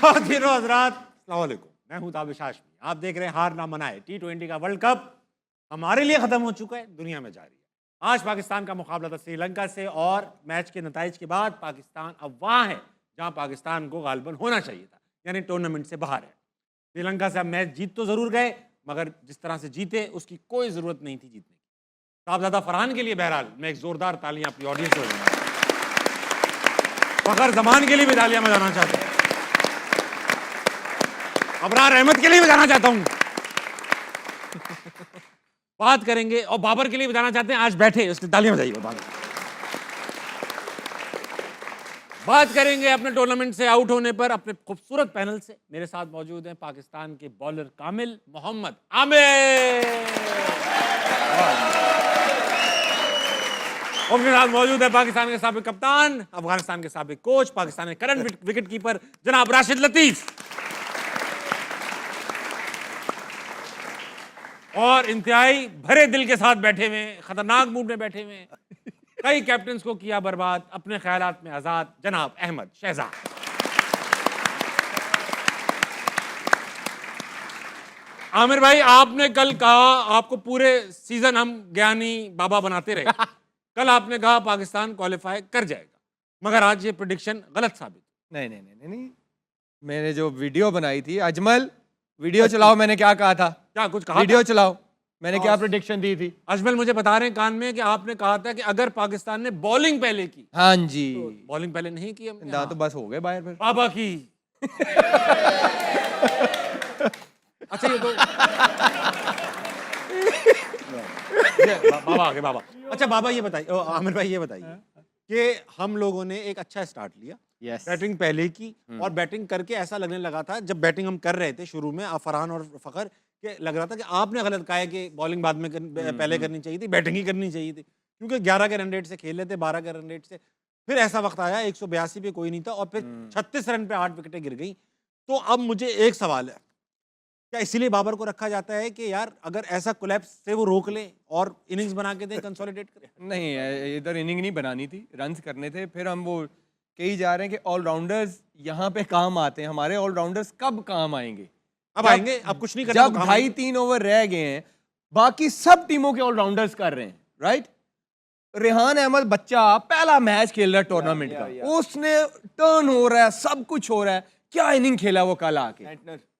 ख़वातीनो हज़रात, अस्सलाम वालेकुम। मैं हूं ताबिश हाशमी। आप देख रहे हैं हार ना मनाए। T20 का वर्ल्ड कप हमारे लिए ख़त्म हो चुका है, दुनिया में जारी है। आज पाकिस्तान का मुकाबला था श्रीलंका से और मैच के नताइज के बाद पाकिस्तान अब वहाँ है जहाँ पाकिस्तान को गालिबन होना चाहिए था, यानी टूर्नामेंट से बाहर है। श्रीलंका से अब मैच जीत तो ज़रूर गए, मगर जिस तरह से जीते उसकी कोई ज़रूरत नहीं थी जीतने की। साहबजादा फरहान के लिए बहरहाल मैं एक ज़ोरदार तालियां अपनी ऑडियंस से बजाऊंगा। फ़खर जमान के लिए भी तालियां बजाना चाहता हूँ, अबरार अहमद के लिए बजाना चाहता हूँ। बात करेंगे और बाबर के लिए बजाना चाहते हैं, आज बैठे उसने तालियां बजाई। बात करेंगे अपने टूर्नामेंट से आउट होने पर अपने खूबसूरत पैनल से। मेरे साथ मौजूद हैं पाकिस्तान के बॉलर कामिल मोहम्मद आमिर, उनके साथ मौजूद है पाकिस्तान के साबिक कप्तान, अफगानिस्तान के साबिक कोच, पाकिस्तान के करंट विकेट कीपर जनाब राशिद लतीफ, और इंतहाई भरे दिल के साथ बैठे हुए, खतरनाक मूड में बैठे हुए, कई कैप्टन्स को किया बर्बाद, अपने ख्यालात में आजाद, जनाब अहमद शहजाद। आमिर भाई, आपने कल कहा आपको पूरे सीजन हम ज्ञानी बाबा बनाते रहे। कल आपने कहा पाकिस्तान क्वालिफाई कर जाएगा, मगर आज ये प्रेडिक्शन गलत साबित। नहीं नहीं नहीं नहीं, मैंने जो वीडियो बनाई थी, अजमल वीडियो चलाओ, मैंने क्या कहा था? क्या कुछ कहा? वीडियो चलाओ, मैंने क्या प्रेडिक्शन दी थी? अजमल मुझे बता रहे हैं कान में कि आपने कहा था कि अगर पाकिस्तान ने बॉलिंग पहले की। हाँ जी, तो बॉलिंग पहले नहीं की हमने। हाँ। तो बस हो गए बाहर फिर। बाबा की। अच्छा ये तो बाबा आगे बाबा। अच्छा बाबा ये बताइए, आमिर भाई ये बताइए कि हम लोगों ने एक अच्छा स्टार्ट लिया, बैटिंग पहले की, और बैटिंग करके ऐसा लगने लगा था जब बैटिंग हम कर रहे थे शुरू में फरहान और फ़खर के, लग रहा था कि आपने गलत कहा है कि बॉलिंग बाद में पहले करनी चाहिए थी, बैटिंग ही करनी चाहिए थी, क्योंकि 11 के रन रेट से खेल रहे थे, 12 के रन रेट से। फिर ऐसा वक्त आया 182 पे कोई नहीं था और फिर 36 रन पे 8 विकेटें गिर गई। तो अब मुझे एक सवाल है, क्या इसीलिए बाबर को रखा जाता है कि यार अगर ऐसा कोलैप्स से वो रोक ले और इनिंग्स बना के दे, कंसोलिडेट करे? नहीं, इधर इनिंग नहीं बनानी थी, रन्स करने थे। फिर हम वो कही जा रहे हैं कि ऑलराउंडर्स यहाँ पे काम आते हैं, हमारे ऑलराउंडर्स कब काम आएंगे? अब आएंगे, अब कुछ नहीं करें जब 2.5-3 ओवर रह गए हैं, बाकी सब टीमों के ऑलराउंडर्स कर रहे हैं, राइट? रेहान अहमद बच्चा पहला मैच खेल रहा है टूर्नामेंट का, उसने टर्न हो रहा है, सब कुछ हो रहा है, क्या इनिंग खेला वो कल आके,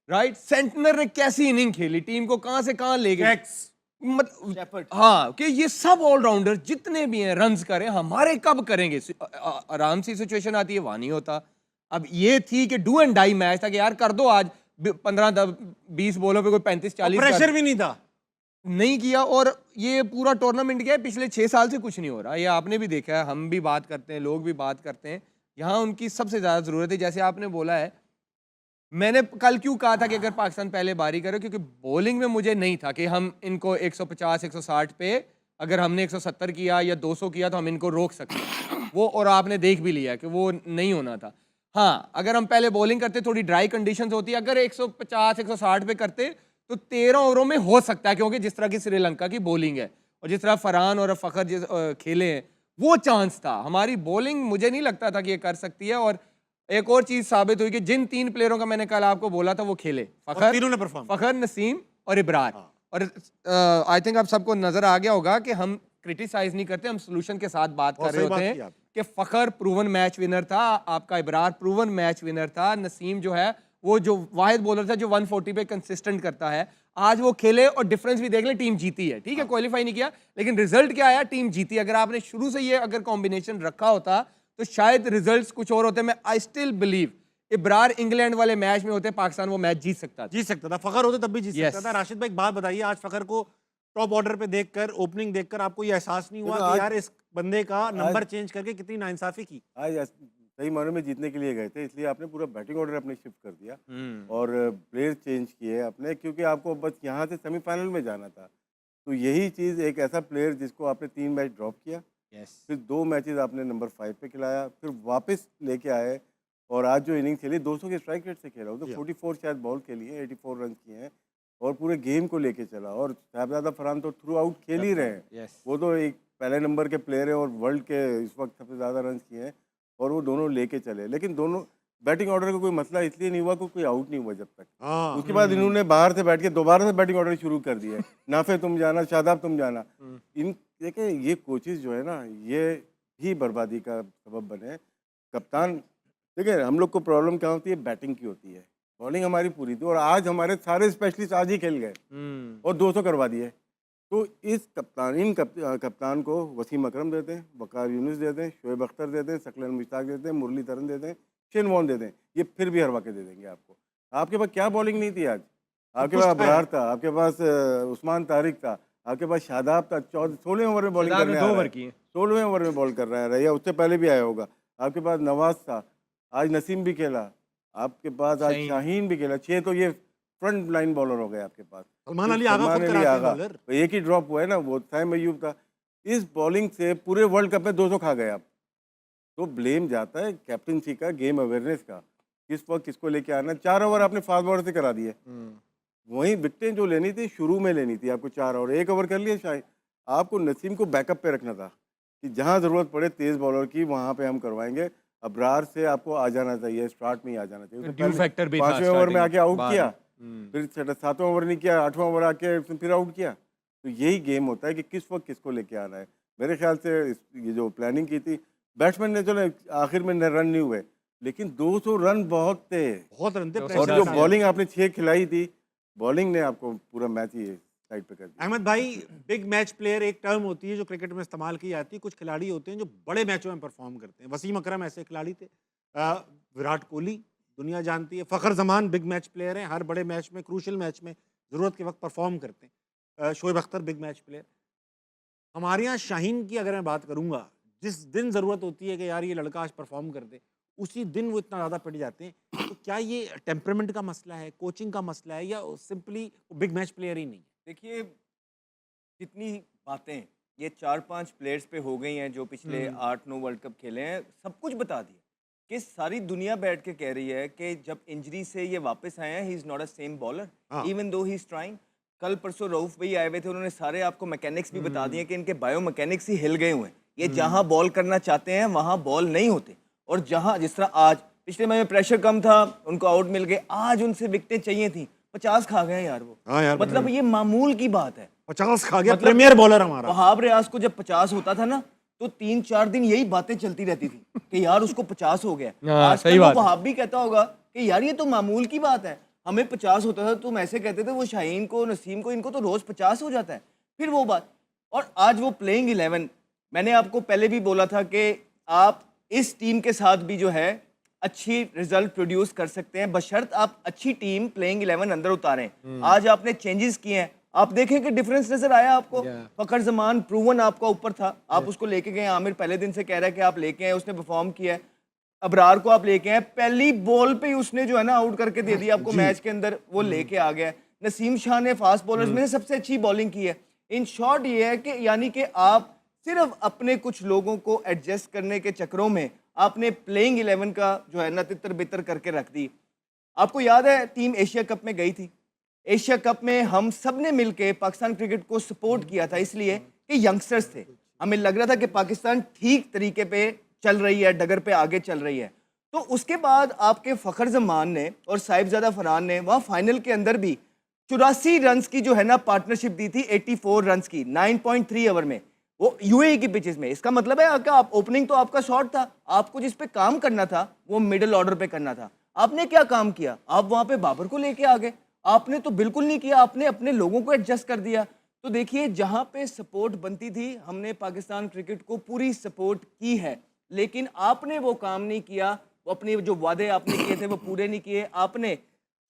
राइट? सेंटनर ने कैसी इनिंग खेली, टीम को कहां से कहां ले गए, हाँ, कि ये सब ऑलराउंडर जितने भी हैं रन्स करें, हमारे कब करेंगे? आराम सी सिचुएशन आती है, वहां नहीं होता। अब ये थी कि डू एंड डाई मैच था कि यार कर दो आज 15-20 बॉलों पे कोई 35-40 प्रेशर भी नहीं था, नहीं किया। और ये पूरा टूर्नामेंट गया, पिछले 6 साल से कुछ नहीं हो रहा, ये आपने भी देखा है, हम भी बात करते हैं, लोग भी बात करते हैं, यहाँ उनकी सबसे ज्यादा जरूरत है। जैसे आपने बोला है, मैंने कल क्यों कहा था कि अगर पाकिस्तान पहले बारी करे, क्योंकि बॉलिंग में मुझे नहीं था कि हम इनको 150-160 पे, अगर हमने 170 किया या 200 किया तो हम इनको रोक सकते हैं वो, और आपने देख भी लिया कि वो नहीं होना था। हाँ, अगर हम पहले बॉलिंग करते, थोड़ी ड्राई कंडीशंस होती, अगर 150-160 पे करते तो 13 ओवरों में हो सकता है, क्योंकि जिस तरह की श्रीलंका की बॉलिंग है और जिस तरह फरहान और फ़खर खेले हैं, वो चांस था। हमारी बॉलिंग मुझे नहीं लगता था कि ये कर सकती है। और एक और चीज साबित हुई कि जिन 3 प्लेयरों का मैंने कल आपको बोला था वो खेले, फ़खर, नसीम और इब्रार। और आई थिंक आप सबको नजर आ गया होगा कि हम क्रिटिसाइज नहीं करते, हम सोल्यूशन के साथ बात कर रहे होते हैं कि फ़खर प्रूवन मैच विनर था, आपका इब्रार प्रूवन मैच विनर था, नसीम जो है वो जो वाहिद बॉलर था जो 140 पे कंसिस्टेंट करता है, आज वो खेले और डिफरेंस भी देख ले, टीम जीती है। ठीक है, क्वालिफाई नहीं किया, लेकिन रिजल्ट क्या आया, टीम जीती। अगर आपने शुरू से ये अगर कॉम्बिनेशन रखा होता तो शायद रिजल्ट्स कुछ और होते। मैं I still believe Ibrar England वाले मैच में होते, पाकिस्तान वो मैच जीत सकता था, फ़खर होते तब भी जीत सकता था। राशिद भाई एक बात बताइए, आज फ़खर को टॉप ऑर्डर पे देखकर, ओपनिंग देखकर आपको ये एहसास नहीं हुआ कि यार इस बंदे का नंबर चेंज करके कितनी नाइंसाफी की? आज सही मायनों में जीतने के लिए गए थे, इसलिए आपने पूरा बैटिंग ऑर्डर अपने शिफ्ट कर दिया और प्लेयर चेंज किए अपने, क्योंकि आपको बस यहाँ से सेमीफाइनल में जाना था। तो यही चीज़, एक ऐसा प्लेयर जिसको आपने 3 मैच ड्रॉप किया, फिर 2 मैचेस आपने नंबर 5 पे खिलाया, फिर वापस लेके आए, और आज जो इनिंग खेली 200 के स्ट्राइक रेट से खेला, वो तो 44 शायद बॉल खेली है, 84 रन किए हैं और पूरे गेम को लेके चला। और साहबजादा फरहान तो थ्रू आउट खेल ही रहे हैं, वो तो एक पहले नंबर के प्लेयर है और वर्ल्ड के इस वक्त सबसे ज़्यादा रन किए हैं, और वो दोनों लेके चले। लेकिन दोनों बैटिंग ऑर्डर का कोई मसला इसलिए नहीं हुआ कि कोई आउट नहीं हुआ जब तक। हाँ उसके बाद इन्होंने बाहर से बैठ के दोबारा से बैटिंग ऑर्डर शुरू कर दिया है। नाफे तुम जाना, शादाब तुम जाना। इन देखिए ये कोचेज जो है ना, ये ही बर्बादी का सबब बने। कप्तान देखिए, हम लोग को प्रॉब्लम क्या होती है, बैटिंग की होती है। बॉलिंग हमारी पूरी थी और आज हमारे सारे स्पेशलिस्ट आज ही खेल गए और 200 करवा दिए। तो इस कप्तान को वसीम अकरम देते हैं, वकार यूनुस देते हैं, शोएब अख्तर देते हैं, सकलन मुश्ताक देते हैं, मुरलीधरन देते हैं, शेन वॉर्न देते हैं। ये फिर भी हरवा के दे देंगे आपको। आपके पास क्या बॉलिंग नहीं थी आज? आपके पास अबरार था, आपके पास उस्मान तारिक था, आपके पास शादाब था, 16वें ओवर में बॉलिंग करने आ रहा है, 16वें ओवर में बॉल कर रहा है, या उससे पहले भी आया होगा। आपके पास नवाज था, आज नसीम भी खेला, आपके पास आज शाहीन भी खेला। 6 तो ये फ्रंट लाइन बॉलर हो गए आपके पास। सलमान अली आगा खुद कराते हैं बॉलर। तो एक ही ड्रॉप हुआ है ना, वो साइम अयूब था। इस बॉलिंग से पूरे वर्ल्ड कप में 200 खा गए आप। तो ब्लेम जाता है कैप्टनसी का, गेम अवेयरनेस का, किस वक्त किसको लेके आना। 4 ओवर आपने फास्ट बॉलर से करा दिए। वहीं विकेटें जो लेनी थी शुरू में लेनी थी आपको, 4 ओवर 1 ओवर कर लिया शायद। आपको नसीम को बैकअप पे रखना था कि जहां ज़रूरत पड़े तेज़ बॉलर की, वहां पे हम करवाएंगे। अब्रार से आपको आ जाना चाहिए, स्टार्ट में ही आ जाना चाहिए। ड्यू फैक्टर भी था 5वें ओवर में आके आउट बाद किया, फिर 7वां ओवर नहीं किया, 8वां ओवर आके फिर आउट किया। तो यही गेम होता है कि किस वक्त किसको लेके आना है। मेरे ख्याल से ये जो प्लानिंग की थी, बैट्समैन ने चलो आखिर में रन नहीं हुए, लेकिन 200 रन बहुत थे, बहुत रन थे। और जो बॉलिंग आपने 6 खिलाई थी, बॉलिंग ने आपको पूरा मैच ही साइड पे कर दिया। अहमद भाई, बिग मैच प्लेयर एक टर्म होती है जो क्रिकेट में इस्तेमाल की जाती है। कुछ खिलाड़ी होते हैं जो बड़े मैचों में परफॉर्म करते हैं। वसीम अकरम ऐसे खिलाड़ी थे। विराट कोहली दुनिया जानती है। Fakhar Zaman big match player हैं, हर बड़े मैच में, क्रूशल मैच में ज़रूरत के वक्त परफॉर्म करते हैं। Shoaib Akhtar big match player. हमारे यहाँ शाहीन की अगर मैं बात करूँगा, जिस दिन ज़रूरत होती है कि यार ये लड़का आज परफॉर्म कर दे, उसी दिन वो इतना ज़्यादा पिट जाते हैं। तो क्या ये टेम्परामेंट का मसला है, कोचिंग का मसला है, या सिंपली बिग मैच प्लेयर ही नहीं है? देखिए, जितनी बातें ये 4-5 प्लेयर्स पे हो गई हैं जो पिछले 8-9 वर्ल्ड कप खेले हैं, सब कुछ बता दिया कि सारी दुनिया बैठ के कह रही है कि जब इंजरी से ये वापस आए हैं, he is not a same bowler even though he is trying. कल परसों रऊफ भाई आए हुए थे, उन्होंने सारे आपको मैकेनिक्स भी बता दिए कि इनके बायो मैकेनिक्स ही हिल गए हुए हैं। ये जहां बॉल करना चाहते हैं वहां बॉल नहीं होते, और जहां जिस तरह आज पिछले मैच में प्रेशर कम था, उनको आउट मिल गए, आज उनसे विकेटें चाहिए थी, 50 खा गए यार वो। हाँ यार, मतलब ये मामूल की बात है। 50 खा गया मतलब प्रीमियर बॉलर हमारा। वहाब रियाज को जब 50 होता था ना, तो 3-4 दिन यही बातें चलती रहती थी कि यार उसको 50 हो गया। हाँ, आज सही बात है। वहाब भी कहता होगा कि यार ये तो मामूल की बात है, हमें 50 होता था, तुम ऐसे कहते थे, वो शाहीन को, नसीम को, इनको तो रोज 50 हो जाता है। फिर वो बात, और आज वो प्लेइंग 11, मैंने आपको पहले भी बोला था कि आप इस टीम के साथ भी जो है अच्छी रिजल्ट प्रोड्यूस कर सकते हैं, बशर्त आप अच्छी टीम प्लेइंग 11 अंदर उतारें। आज आपने चेंजेस किए हैं, आप देखें कि डिफरेंस नजर आया आपको। फखर जमान प्रूवन आपका ऊपर था, आप उसको लेके गए। आमिर पहले दिन से कह रहा है कि आप लेके आए, उसने परफॉर्म किया है। अबरार को आप लेके आए, पहली बॉल पे ही उसने जो है ना आउट करके दे दिया आपको मैच के अंदर, वो लेके आ गया। नसीम शाह ने फास्ट बॉलर्स में सबसे अच्छी बॉलिंग की है। इन शॉर्ट ये है कि यानी कि आप सिर्फ अपने कुछ लोगों को एडजस्ट करने के चक्रों में आपने प्लेइंग 11 का जो है ना तितर बितर करके रख दी। आपको याद है टीम एशिया कप में गई थी, एशिया कप में हम सब ने मिलकर पाकिस्तान क्रिकेट को सपोर्ट किया था, इसलिए कि यंगस्टर्स थे, हमें लग रहा था कि पाकिस्तान ठीक तरीके पे चल रही है, डगर पे आगे चल रही है। तो उसके बाद आपके फ़खर जमान ने और साहिबजादा फरहान ने वहाँ फाइनल के अंदर भी 84 रन की जो है ना पार्टनरशिप दी थी, 84 रन की 9.3 ओवर में, वो यूएई की पिचेस में। इसका मतलब है कि आप ओपनिंग तो आपका शॉट था, आपको जिस पे काम करना था वो मिडिल ऑर्डर पे करना था। आपने क्या काम किया? आप वहाँ पे बाबर को लेके आ गए। आपने तो बिल्कुल नहीं किया, आपने अपने लोगों को एडजस्ट कर दिया। तो देखिए, जहाँ पे सपोर्ट बनती थी, हमने पाकिस्तान क्रिकेट को पूरी सपोर्ट की है, लेकिन आपने वो काम नहीं किया, वो अपने जो वादे आपने किए थे वो पूरे नहीं किए। आपने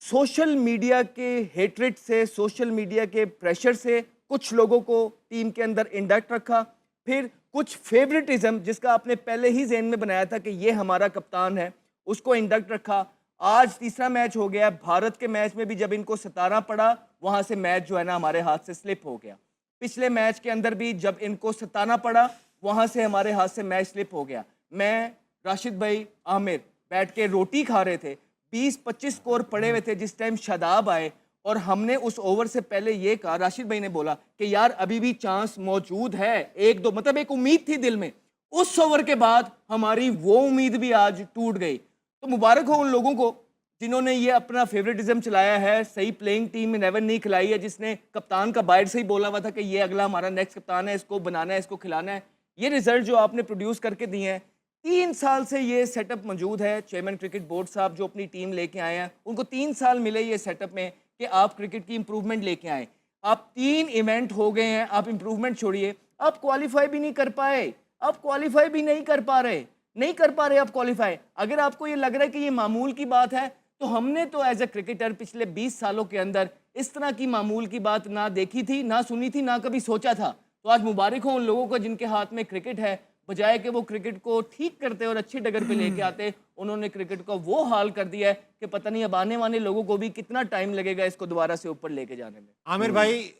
सोशल मीडिया के हेट्रेड से, सोशल मीडिया के प्रेशर से कुछ लोगों को टीम के अंदर इंडक्ट रखा, फिर कुछ फेवरेटिज्म जिसका आपने पहले ही ज़हन में बनाया था कि ये हमारा कप्तान है, उसको इंडक्ट रखा। आज तीसरा मैच हो गया, भारत के मैच में भी जब इनको सताना पड़ा, वहाँ से मैच जो है ना हमारे हाथ से स्लिप हो गया। पिछले मैच के अंदर भी जब इनको सताना पड़ा, वहाँ से हमारे हाथ से मैच स्लिप हो गया। मैं, राशिद भाई, आमिर बैठ के रोटी खा रहे थे, 20-25 स्कोर पड़े हुए थे जिस टाइम शादाब आए, और हमने उस ओवर से पहले ये कहा, राशिद भाई ने बोला कि यार अभी भी चांस मौजूद है, 1-2, मतलब एक उम्मीद थी दिल में। उस ओवर के बाद हमारी वो उम्मीद भी आज टूट गई। तो मुबारक हो उन लोगों को जिन्होंने ये अपना फेवरेटिज्म चलाया है, सही प्लेइंग टीम 11 नहीं खिलाई है, जिसने कप्तान का बाहर से ही बोला हुआ था कि ये अगला हमारा नेक्स्ट कप्तान है, इसको बनाना है, इसको खिलाना है। ये रिजल्ट जो आपने प्रोड्यूस करके दिए हैं, 3 साल से ये सेटअप मौजूद है। चेयरमैन क्रिकेट बोर्ड साहब जो अपनी टीम लेके आए हैं, उनको 3 साल मिले ये सेटअप में कि आप क्रिकेट की इंप्रूवमेंट लेके आए। आप 3 इवेंट हो गए हैं, आप इंप्रूवमेंट छोड़िए, आप क्वालिफाई भी नहीं कर पाए, आप क्वालिफाई भी नहीं कर पा रहे, नहीं कर पा रहे आप क्वालिफाई। अगर आपको ये लग रहा है कि ये मामूल की बात है, तो हमने तो एज ए क्रिकेटर पिछले 20 सालों के अंदर इस तरह की मामूल की बात ना देखी थी, ना सुनी थी, ना कभी सोचा था। तो आज मुबारक हो उन लोगों को जिनके हाथ में क्रिकेट है, बजाय कि वो क्रिकेट को ठीक करते और अच्छी डगर पे लेके आते, उन्होंने क्रिकेट को वो हाल कर दिया है कि पता नहीं अब आने वाले लोगों को भी कितना टाइम लगेगा इसको दोबारा से ऊपर लेके जाने में। आमिर भाई,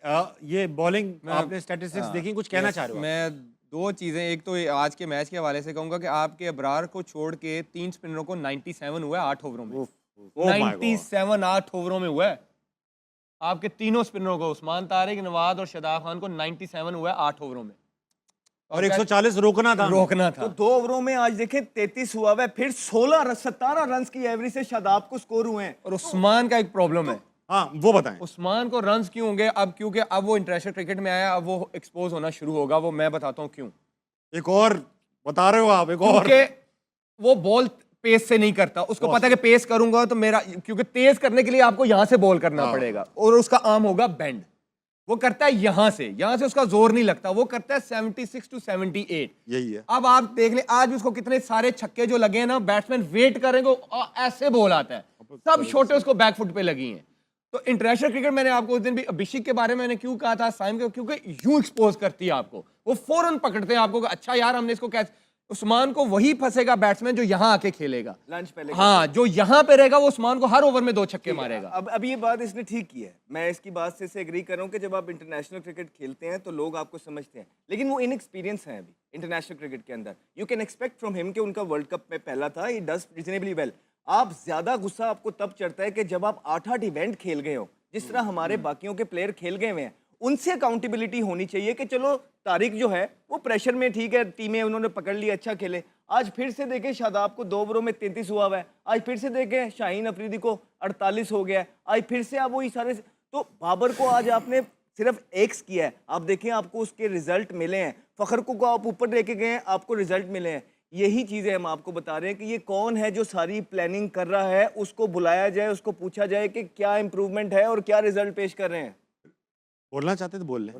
ये बॉलिंग आपने स्टैटिस्टिक्स देखी, कुछ कहना चाह रहे हो आप? मैं 2 चीज़ें, एक तो ये आज के मैच के हवाले से कहूँगा कि आपके अबरार को छोड़ के 3 स्पिनरों को 97 हुआ है 8 ओवरों में। Oh my God. 97 8 ओवरों में हुआ है। आपके तीनों स्पिनरों को, उस्मान तारिक, नवाज और शादाब खान को 97 हुआ है 8 ओवरों में। और 140 रोकना था, रोकना तो था। 2 ओवरों में आज देखें 33 हुआ है, फिर 17 रन की एवरेज से शादाब को स्कोर हुए हैं। और उस्मान का एक प्रॉब्लम है। हाँ वो बताएं। उस्मान को रन्स क्यों होंगे अब? क्योंकि अब वो इंटरनेशनल क्रिकेट में आया, अब वो एक्सपोज होना शुरू होगा। वो मैं बताता हूँ क्यों। एक और बता रहे हो आप, एक और? क्योंकि वो बॉल पेस से नहीं करता, उसको पता है कि पेस करूंगा तो मेरा, क्योंकि तेज करने के लिए आपको यहां से बॉल करना पड़ेगा और उसका आर्म होगा बेंड। वो करता है यहां से उसका जोर नहीं लगता, वो करता है 76 to 78। यही है। अब आप देख ले, आज भी उसको कितने सारे छक्के जो लगे हैं ना, बैट्समैन वेट करेंगे, ऐसे बॉल आता है, सब छोटे उसको बैकफुट पे लगी हैं। तो इंटरनेशनल क्रिकेट, मैंने आपको उस दिन भी अभिषेक के बारे में मैंने क्यों कहा था साइम के, क्योंकि यूं एक्सपोज करती है आपको, वो फौरन पकड़ते हैं आपको, अच्छा यार हमने इसको कैसे। उस्मान को वही फंसेगा बैट्समैन जो यहां आके खेलेगा, लंच पहले हाँ, जो यहां पे रहेगा वो उस्मान को हर ओवर में 2 छक्के मारेगा। अब ये बात इसने ठीक की है, मैं इसकी बात से एग्री कर रहा हूँ कि जब आप इंटरनेशनल क्रिकेट खेलते हैं तो लोग आपको समझते हैं, लेकिन वो इनएक्सपीरियंस है अभी इंटरनेशनल क्रिकेट के अंदर। You can expect from him कि उनका वर्ल्ड कप में पहला था, ही डज रीजनेबली वेल। आप ज्यादा गुस्सा आपको तब चढ़ता है कि जब आप 8-8 इवेंट खेल गए हो, जिस तरह हमारे बाकियों के प्लेयर खेल गए हुए हैं। उनसे अकाउंटेबिलिटी होनी चाहिए कि चलो तारिक जो है वो प्रेशर में, ठीक है, टीमें उन्होंने पकड़ ली, अच्छा खेले। आज फिर से देखें शादाब को 2 ओवरों में 33 हुआ हुआ है, आज फिर से देखें शाहीन अफरीदी को 48 हो गया है, आज फिर से आप वही सारे। तो बाबर को आज आपने सिर्फ एक्स किया है, आप देखें आपको उसके रिजल्ट मिले हैं। फखर को आप ऊपर लेके गए हैं, आपको रिजल्ट मिले हैं। यही चीज़ें हम आपको बता रहे हैं कि ये कौन है जो सारी प्लानिंग कर रहा है, उसको बुलाया जाए, उसको पूछा जाए कि क्या इंप्रूवमेंट है और क्या रिजल्ट पेश कर रहे हैं। बोलना चाहते तो बोल लें,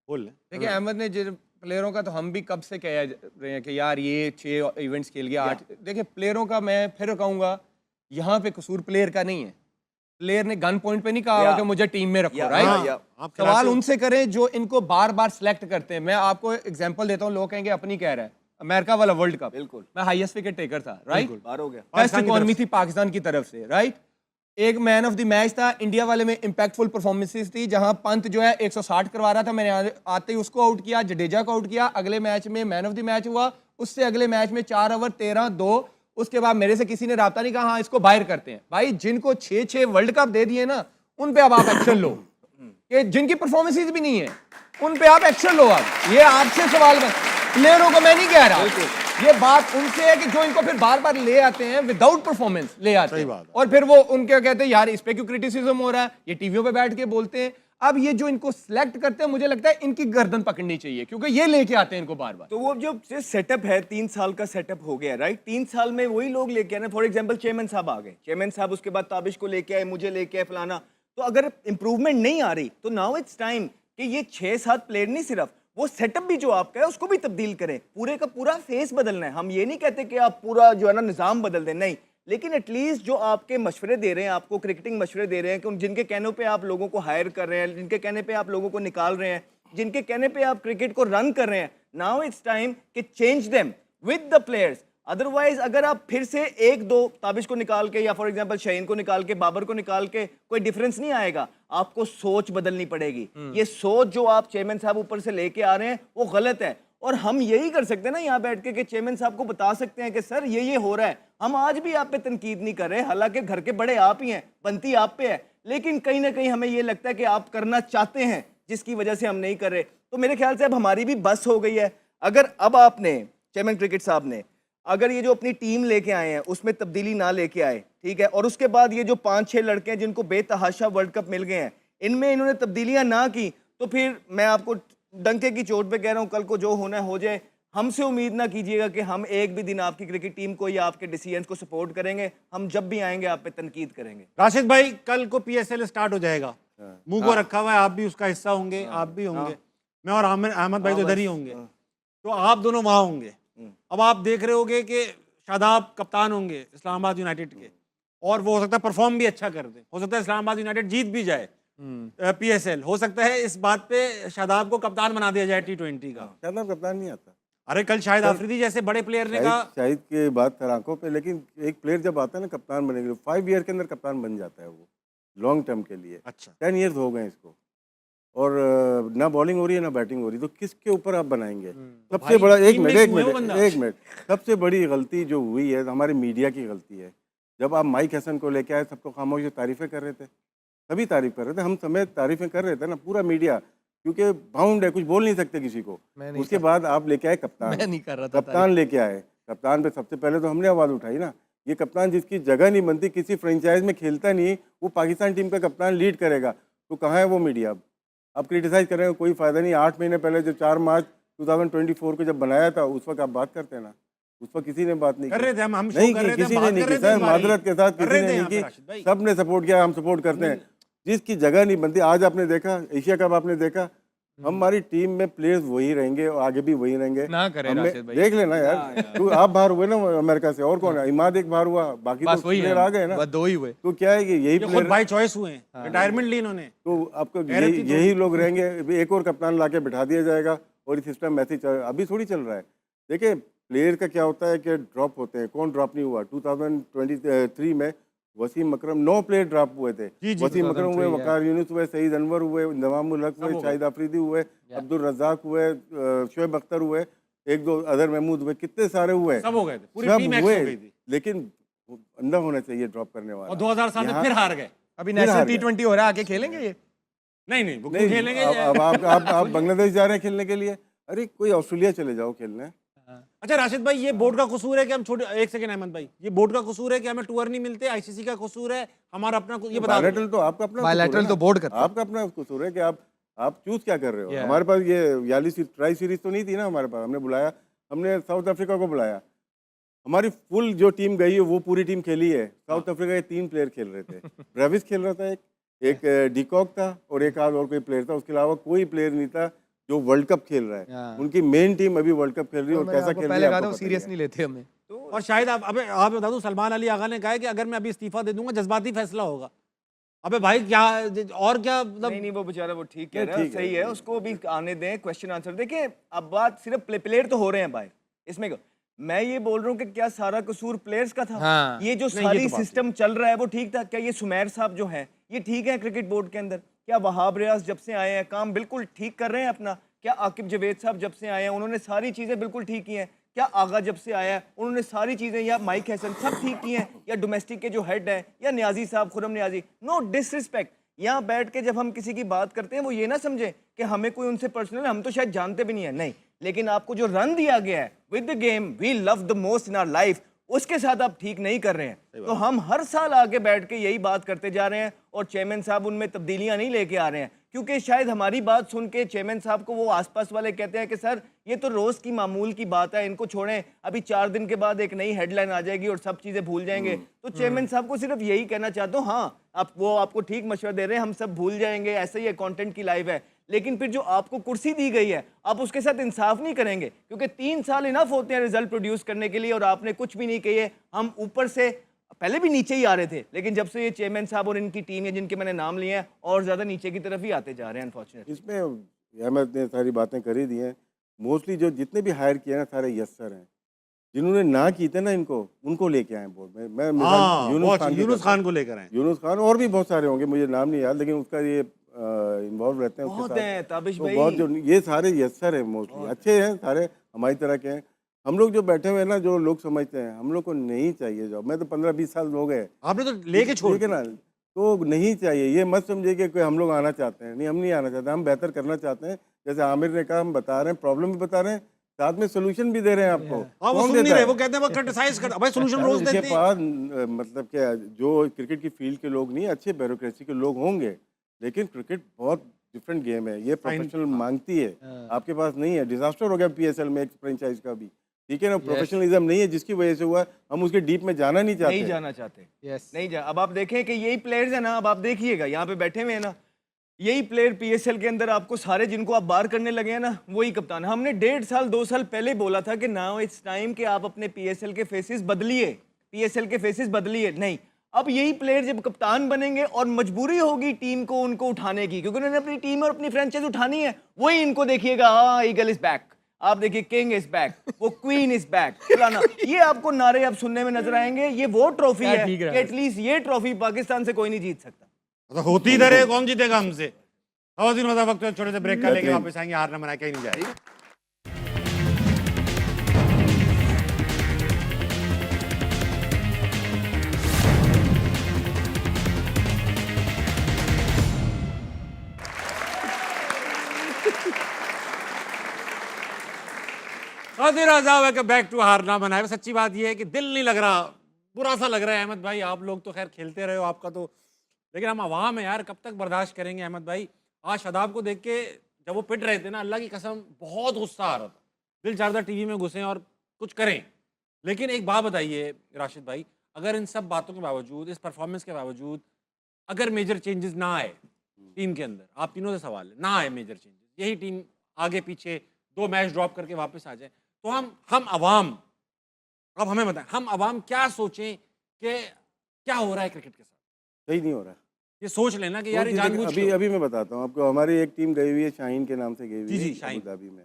बोल लें। देखिए अहमद ने जिन प्लेयरों का, तो हम भी कब से कह रहे हैं कि यार ये 6 इवेंट्स खेल गया, 8। देखिए प्लेयरों का मैं फिर कहूँगा, यहाँ पे कसूर प्लेयर का नहीं है। प्लेयर ने गन पॉइंट पे नहीं कहा कि मुझे टीम में रखो, राइट? सवाल उनसे करें जो इनको बार बार सिलेक्ट करते हैं। मैं आपको एग्जांपल देता हूँ, लोग कहेंगे अपनी कह रहा है, अमेरिका वाला वर्ल्ड कप, बिल्कुल मैं हाईएस्ट विकेट टेकर था, राइट? बार हो गया, बेस्ट इकोनॉमी थी पाकिस्तान की तरफ से, राइट? एक मैन ऑफ द मैच था, इंडिया वाले में इंपैक्टफुल परफॉर्मेंसेस थी, जहां पंत जो है 160 करवा रहा था, मैंने आते ही उसको आउट किया, जडेजा को आउट किया, अगले मैच में मैन ऑफ द मैच हुआ, उससे अगले मैच में 4 ओवर 13-2। उसके बाद मेरे से किसी ने राब्ता नहीं कहा, हाँ इसको बाहर करते हैं। भाई जिनको 6-6 वर्ल्ड कप दे दिए ना, उन पे अब आप एक्शन लो, कि जिनकी परफॉर्मेंसेस भी नहीं है उन पे आप एक्शन लो। अब ये आपसे सवाल, प्लेयरों को मैं नहीं कह रहा, ये बात उनसे है कि जो इनको फिर बार बार ले आते हैं विदाउट परफॉर्मेंस, ले आते हैं और फिर वो उनके कहते हैं यार इस पे क्यों क्रिटिसिज्म हो रहा है, ये टीवियों पे बैठ के बोलते हैं। अब ये जो इनको सिलेक्ट करते हैं, मुझे लगता है इनकी गर्दन पकड़नी चाहिए, क्योंकि ये लेके आते हैं इनको बार बार। तो वो जो सेटअप है 3 साल का सेटअप हो गया, राइट? 3 साल में वही लोग लेके आए। फॉर एग्जांपल चेयरमैन साहब आ गए, चेयरमैन साहब उसके बाद ताबिश को लेके आए, मुझे लेके आए, फलाना। तो अगर इंप्रूवमेंट नहीं आ रही तो नाउ इट्स टाइम कि ये 6-7 प्लेयर नहीं, सिर्फ वो सेटअप भी जो आपका है उसको भी तब्दील करें, पूरे का पूरा फेस बदलना है। हम ये नहीं कहते कि आप पूरा जो है ना निज़ाम बदल दें, नहीं, लेकिन एटलीस्ट जो आपके मशवरे दे रहे हैं, आपको क्रिकेटिंग मशवरे दे रहे हैं, कि जिनके कहने पे आप लोगों को हायर कर रहे हैं, जिनके कहने पे आप लोगों को निकाल रहे हैं, जिनके कहने पे आप क्रिकेट को रन कर रहे हैं, नाउ इट्स टाइम कि change them with the players. Otherwise अगर आप फिर से 1-2 ताबिश को निकाल के या फॉर एग्जांपल शाहीन को निकाल के, बाबर को निकाल के कोई डिफरेंस नहीं आएगा। आपको सोच बदलनी पड़ेगी। ये सोच जो आप चेयरमैन साहब ऊपर से लेके आ रहे हैं वो गलत है। और हम यही कर सकते हैं ना यहाँ बैठ के कि चेयरमैन साहब को बता सकते हैं कि सर ये हो रहा है। हम आज भी आप पे तनकीद नहीं कर रहे, हालांकि घर के बड़े आप ही हैं, बनती आप पे है, लेकिन कहीं ना कहीं हमें ये लगता है कि आप करना चाहते हैं, जिसकी वजह से हम नहीं कर रहे। तो मेरे ख्याल से अब हमारी भी बस हो गई है। अगर अब आपने चेयरमैन क्रिकेट साहब ने अगर ये जो अपनी टीम लेके आए हैं उसमें तब्दीली ना लेके आए, ठीक है, और उसके बाद ये जो 5-6 लड़के हैं जिनको बेतहाशा वर्ल्ड कप मिल गए हैं, इनमें इन्होंने तब्दीलियां ना की, तो फिर मैं आपको डंके की चोट पे कह रहा हूँ, कल को जो होना है हो जाए। हमसे उम्मीद ना कीजिएगा कि हम एक भी दिन आपकी क्रिकेट टीम को या आपके डिसीजंस को सपोर्ट करेंगे। हम जब भी आएंगे आप पे तनकीद करेंगे। राशिद भाई, कल को PSL स्टार्ट हो जाएगा, मुंह को रखा हुआ है, आप भी उसका हिस्सा होंगे, आप भी होंगे, मैं और अहमद भाई तो इधर ही होंगे, तो आप दोनों वहां होंगे। अब आप देख रहे होगे कि शादाब कप्तान होंगे इस्लामाबाद यूनाइटेड के, और वो हो सकता है परफॉर्म भी अच्छा कर दे, हो सकता है इस्लामाबाद यूनाइटेड जीत भी जाए PSL, हो सकता है इस बात पे शादाब को कप्तान बना दिया जाए T20 का। शादाब कप्तान नहीं आता। अरे कल शाहिद आफरीदी जैसे बड़े प्लेयर ने कहा, शाहिद की बात कर आंखों पे, लेकिन एक प्लेयर जब आता है ना कप्तान बनेगा, 5 ईयर के अंदर कप्तान बन जाता है वो, लॉन्ग टर्म के लिए। अच्छा 10 ईयर्स हो गए इसको, और ना बॉलिंग हो रही है ना बैटिंग हो रही, तो किसके ऊपर आप बनाएंगे? सबसे बड़ा एक मिनट सबसे बड़ी गलती जो हुई है हमारे मीडिया की गलती है। जब आप माइक हसन को लेके आए, सबको खामोश से तारीफें कर रहे थे, सभी तारीफ कर रहे थे, हम समेत तारीफें कर रहे थे ना, पूरा मीडिया, क्योंकि बाउंड है, कुछ बोल नहीं सकते किसी को। उसके बाद आप लेके आए कप्तान, मैं नहीं कर रहा था कप्तान लेके आए, कप्तान पे सबसे पहले तो हमने आवाज़ उठाई ना, ये कप्तान जिसकी जगह नहीं बनती, किसी फ्रेंचाइज में खेलता नहीं, वो पाकिस्तान टीम का कप्तान लीड करेगा, तो कहाँ है वो मीडिया? अब क्रिटिसाइज करेंगे कोई फ़ायदा नहीं। 8 महीने पहले जो 4 मार्च 2024 को जब बनाया था, उस वक्त आप बात करते हैं ना, उस वक्त किसी ने बात नहीं कर रहे थे, हम नहीं कर की, रहे थे, किसी बात ने नहीं कर की रहे थे सर, हमारी। मादरत के साथ कर किसी रहे ने थे नहीं यहाँ पे की, राशिद भाई। सब ने सपोर्ट किया, हम सपोर्ट करते हैं। जिसकी जगह नहीं बनती, आज आपने देखा एशिया कप, आपने देखा हमारी टीम में प्लेयर्स वही रहेंगे और आगे भी वही रहेंगे। ना करें हमें राशिद भाई। देख लेना यार, तू आप बाहर हुए ना अमेरिका से, और कौन है? इमाद एक बाहर हुआ, बाकी बस तो वही प्लेयर आ गए है, ना। बस 2 ही हुए। तो क्या है कि यही ये खुद प्लेयर, बाई चॉइस हुए हैं, रिटायरमेंट ली इन्होंने। तो आपको गैरत थी यही लोग रहेंगे, एक और कप्तान लाके बिठा दिया जाएगा और ये सिस्टम ऐसे ही अभी थोड़ी चल रहा है। देखिए प्लेयर का क्या होता है कि ड्रॉप होते हैं, कौन ड्रॉप नहीं हुआ? 2023 में वसीम अकरम 9 प्लेयर ड्रॉप हुए थे। वसीम अकरम हुए, वकार यूनुस हुए, सईद अनवर हुए, नवाम उल हक हुए, शाहिद आफरीदी हुए, अब्दुल रज़ाक हुए, शोएब अख्तर हुए, 1-2 अदर महमूद हुए, कितने सारे हुए, सब हो गए थे, पूरी सब टीम एक्स हुए, हो गई थी, लेकिन अंधा होना चाहिए ड्रॉप करने वाला। और 2007 में फिर हार गए। अभी फिर हार नेशनल T20 हो रहा है, आके खेलेंगे ये? नहीं वो नहीं, खेलेंगे। अब आप बांग्लादेश जा रहे हैं खेलने के लिए, अरे कोई ऑस्ट्रेलिया चले जाओ खेलने। अच्छा राशिद भाई, ये बोर्ड का कसूर है कि हम छोटे, एक सेकंड अहमद भाई, ये बोर्ड का कसूर है कि हमें टूर नहीं मिलते, ICC का कसूर है, हमारा अपना ये बता दो। बायलैटरल तो आपका अपना बायलैटरल तो बोर्ड करता है। आपका अपना कसूर है कि आप चूज क्या कर रहे हो। Yeah. हमारे पास ये याली ट्राई सीरीज तो नहीं थी ना हमारे पास, हमने बुलाया, हमने साउथ अफ्रीका को बुलाया, हमारी फुल जो टीम गई है वो पूरी टीम खेली है। साउथ अफ्रीका के 3 प्लेयर खेल रहे थे, ब्रेविस खेल रहा था, एक डिकॉक था और एक आध और कोई प्लेयर था, उसके अलावा कोई प्लेयर नहीं था जो वर्ल्ड कप खेल रहा है। उनकी मेन टीम अभी वर्ल्ड कप खेल रही है और कैसा खेल रही पहले है कहा आपको था, पता ही सीरियस है। नहीं लेते हमें। और शायद आप बता दूं, सलमान अली आगा ने कहा है कि अगर मैं अभी इस्तीफा दे दूंगा जज्बाती फैसला होगा। अबे भाई क्या और क्या मतलब। नहीं वो बेचारा वो ठीक कह नहीं, रहा है, ठीक है, सही है, उसको भी आने दें, क्वेश्चन आंसर। देखिए अब बात सिर्फ प्लेयर तो हो रहे हैं बाहर, इसमें मैं ये बोल रहा हूँ कि क्या सारा कसूर प्लेयर्स का था? हाँ। ये जो नहीं, ये सारी तो बात सिस्टम चल रहा है वो ठीक था क्या? ये सुमेर साहब जो है ये ठीक है क्रिकेट बोर्ड के अंदर? क्या वहाब रियाज जब से आए हैं काम बिल्कुल ठीक कर रहे हैं अपना? क्या आकिब जवेद साहब जब से आए हैं उन्होंने सारी चीज़ें बिल्कुल ठीक की हैं? क्या आगा जब से आया है उन्होंने सारी चीज़ें, या माइक हैसन सब ठीक की हैं, या डोमेस्टिक के जो हेड हैं, या न्याजी साहब, खुरम न्याजी? नो डिसरिस्पेक्ट, यहाँ बैठ के जब हम किसी की बात करते हैं वो ये ना समझे कि हमें कोई उनसे पर्सनल, हम तो शायद जानते भी नहीं है, नहीं, लेकिन आपको जो रन दिया गया है with the game we love the most in our life, उसके साथ आप ठीक नहीं कर रहे हैं। तो हम हर साल आगे बैठ के यही बात करते जा रहे हैं और चेयरमैन साहब उनमें तब्दीलियां नहीं लेके आ रहे हैं, क्योंकि शायद हमारी बात सुन के चेयरमैन साहब को वो आसपास वाले कहते हैं कि सर ये तो रोज की मामूल की बात है, इनको छोड़ें, अभी 4 दिन के बाद एक नई हेडलाइन आ जाएगी और सब चीजें भूल जाएंगे। तो चेयरमैन साहब को सिर्फ यही कहना चाहता हूँ, हाँ वो आपको ठीक मशवरा दे रहे हैं, हम सब भूल जाएंगे, ऐसा ही है, कंटेंट की लाइव है, लेकिन फिर जो आपको कुर्सी दी गई है आप उसके साथ इंसाफ नहीं करेंगे, क्योंकि 3 साल इनफ होते हैं रिजल्ट प्रोड्यूस करने के लिए और आपने कुछ भी नहीं किए। हम ऊपर से पहले भी नीचे ही आ रहे थे, लेकिन जब से ये चेयरमैन साहब और इनकी टीम है जिनके मैंने नाम लिए हैं और ज़्यादा नीचे की तरफ ही आते जा रहे हैं अनफॉर्चुनेटली। इसमें अहमद ने सारी बातें करी दी हैं। मोस्टली जो जितने भी हायर किए ना सारे यस्सर हैं, जिन्होंने ना की थे ना इनको, उनको लेके आए बोर्ड में। मैं यूनुस खान को लेकर आए, यूनुस खान और भी बहुत सारे होंगे, मुझे नाम नहीं याद, लेकिन उसका ये इन्वॉल्व रहते हैं बहुत उसके हैं साथ। ताबिश तो भाई, बहुत जो ये सारे यस्सर हैं मोस्टली अच्छे हैं, सारे हमारी तरह के हैं। हम लोग जो बैठे हुए हैं ना, जो लोग समझते हैं हम लोग को नहीं चाहिए जॉब। मैं तो 15-20 साल हो गए, आपने तो लेके छोड़ ठीक है ना, तो नहीं चाहिए। ये मत समझिए कि कोई हम लोग आना चाहते हैं, नहीं, हम नहीं आना चाहते, हम बेहतर करना चाहते हैं। जैसे आमिर ने कहा, हम बता रहे हैं, प्रॉब्लम भी बता रहे हैं, साथ में सोल्यूशन भी दे रहे हैं आपको। हाँ, वो कौन सुन नहीं देता रहे, है? वो कहते हैं वो क्रिटिसाइज कर, भाई सोल्यूशन रोज इनके देते हैं। पास मतलब क्या, जो क्रिकेट की फील्ड के लोग नहीं, अच्छे ब्यूरोक्रेसी के लोग होंगे, लेकिन क्रिकेट बहुत डिफरेंट गेम है, ये प्रोफेशनल मांगती है, आपके पास नहीं है। डिजास्टर हो गया पीएसएल में एक फ्रेंचाइज का भी, ठीक है ना, प्रोफेशनलिज्म नहीं है, जिसकी वजह से हुआ, हम उसके डीप में जाना नहीं चाहते। नहीं जाना चाहते, यस नहीं जा। अब आप देखें कि यही प्लेयर्स है ना, अब आप देखिएगा यहाँ पे बैठे हुए हैं ना, यही प्लेयर पीएसएल के अंदर आपको सारे जिनको आप बाहर करने लगे हैं ना, वही कप्तान। हमने 1.5 साल 2 साल पहले बोला था कि नाउ इट्स टाइम कि आप अपने पीएसएल के फेसेस बदलिए, पीएसएल के फेसेस बदलिए। नहीं, अब यही प्लेयर जब कप्तान बनेंगे और मजबूरी होगी टीम को उनको उठाने की, क्योंकि उन्होंने अपनी टीम और अपनी फ्रेंचाइज उठानी है, वही इनको देखिएगा, हाँ ईगल इज बैक, आप देखिए किंग इज बैक, वो क्वीन इज बैक, फलाना, ये आपको नारे अब सुनने में नजर आएंगे। ये वो ट्रॉफी है ठीक कि रहा। एटलीस्ट ये ट्रॉफी पाकिस्तान से कोई नहीं जीत सकता। तो होती इधर है, कौन जीतेगा हमसे। दिन मजा वक्त छोटे से ब्रेक का लेके वापस आएंगे, हार ना मना कहीं नहीं जाएगी। बैक टू हार ना मनाए। सच्ची बात यह है कि दिल नहीं लग रहा, बुरा सा लग रहा है अहमद भाई। आप लोग तो खैर खेलते रहे हो, आपका तो, लेकिन हम अवाम है यार, कब तक बर्दाश्त करेंगे अहमद भाई। आज शादाब को देख के जब वो पिट रहे थे ना, अल्लाह की कसम बहुत गुस्सा आ रहा था, दिल चाहता टीवी में घुसें और कुछ करें। लेकिन एक बात बताइए राशिद भाई, अगर इन सब बातों के बावजूद, इस परफॉर्मेंस के बावजूद, अगर मेजर चेंजेस ना आए टीम के अंदर, आप तीनों से सवाल है, ना आए मेजर चेंजेस, यही टीम आगे पीछे 2 मैच ड्रॉप करके वापस आ जाए, तो हम अवाम, अब हमें बताएं, हम अवाम क्या सोचें कि क्या हो रहा है क्रिकेट के साथ। सही नहीं हो रहा। ये सोच लेना कि यार ये जानबूझ अभी के अभी मैं बताता हूँ आपको, हमारी एक टीम गई हुई है शाहीन के नाम से गई हुई जी, है जी, शाहीन। अबू धाबी में,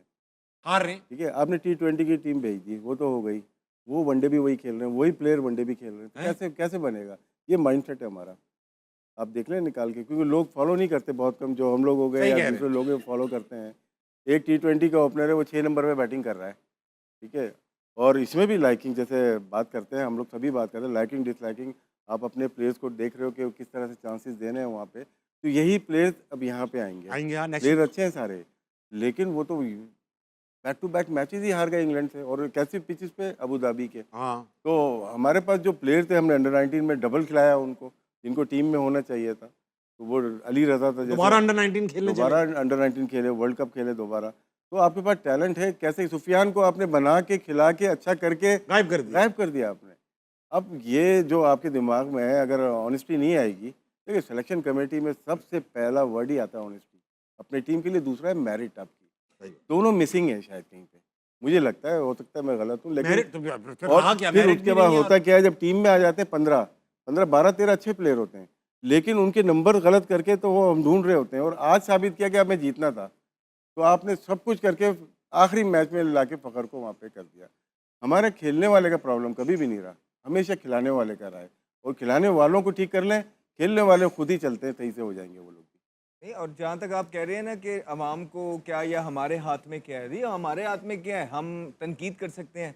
हार रहे हैं। ठीक है। आपने T20 की टीम भेज दी, वो तो हो गई, वो वनडे भी वही खेल रहे हैं, वही प्लेयर वनडे भी खेल रहे हैं, तो कैसे कैसे बनेगा? ये माइंडसेट है हमारा, आप देख लें निकाल के, क्योंकि लोग फॉलो नहीं करते, बहुत कम, जो हम लोग हो गए सही कह या रहे दूसरे लोग फॉलो करते हैं। एक T20 का ओपनर है, वो 6 नंबर पे बैटिंग कर रहा है, ठीक है। और इसमें भी लाइकिंग, जैसे बात करते हैं हम लोग, सभी बात करते हैं लाइकिंग डिसलाइकिंग, आप अपने प्लेयर्स को देख रहे हो कि वो किस तरह से चांसेस देने हैं वहाँ पे, तो यही प्लेयर्स अब यहाँ पे आएंगे हाँ, नेक्स्ट प्लेयर अच्छे हैं सारे, लेकिन वो तो बैक टू बैक मैचेस ही हार गए इंग्लैंड से, और कैसी पिचेस पे, अबू धाबी के। हाँ, तो हमारे पास जो प्लेयर थे, हमने अंडर 19 में डबल खिलाया उनको, जिनको टीम में होना चाहिए था, तो वो अली रजा था, दोबारा अंडर 19 खेलने दोबारा अंडर 19 खेले, वर्ल्ड कप खेले दोबारा, तो आपके पास टैलेंट है। कैसे सुफियान को आपने बना के खिला के अच्छा करके गायब कर दिया आपने। अब ये जो आपके दिमाग में है, अगर ऑनेस्टी नहीं आएगी, देखिए सिलेक्शन कमेटी में सबसे पहला वर्ड ही आता है ऑनेस्टी, अपनी टीम के लिए, दूसरा है मेरिट आपकी, दोनों मिसिंग है शायद कहीं पे, मुझे लगता है, हो सकता है मैं गलत हूँ, लेकिन और फिर उसके बाद होता क्या है, जब टीम में आ जाते हैं 15 12 13 अच्छे प्लेयर होते हैं, लेकिन उनके नंबर गलत करके तो वो हम ढूंढ रहे होते हैं, और आज साबित किया कि हमें जीतना था, तो आपने सब कुछ करके आखिरी मैच में लाके फ़खर को वहाँ पे कर दिया। हमारे खेलने वाले का प्रॉब्लम कभी भी नहीं रहा, हमेशा खिलाने वाले का रहा है, और खिलाने वालों को ठीक कर लें, खेलने वाले खुद ही चलते हैं, सही से हो जाएंगे वो लोग भी। नहीं, और जहाँ तक आप कह रहे हैं ना कि अवाम को क्या, या हमारे हाथ में क्या है, हमारे हाथ में क्या है, हम तनकीद कर सकते हैं।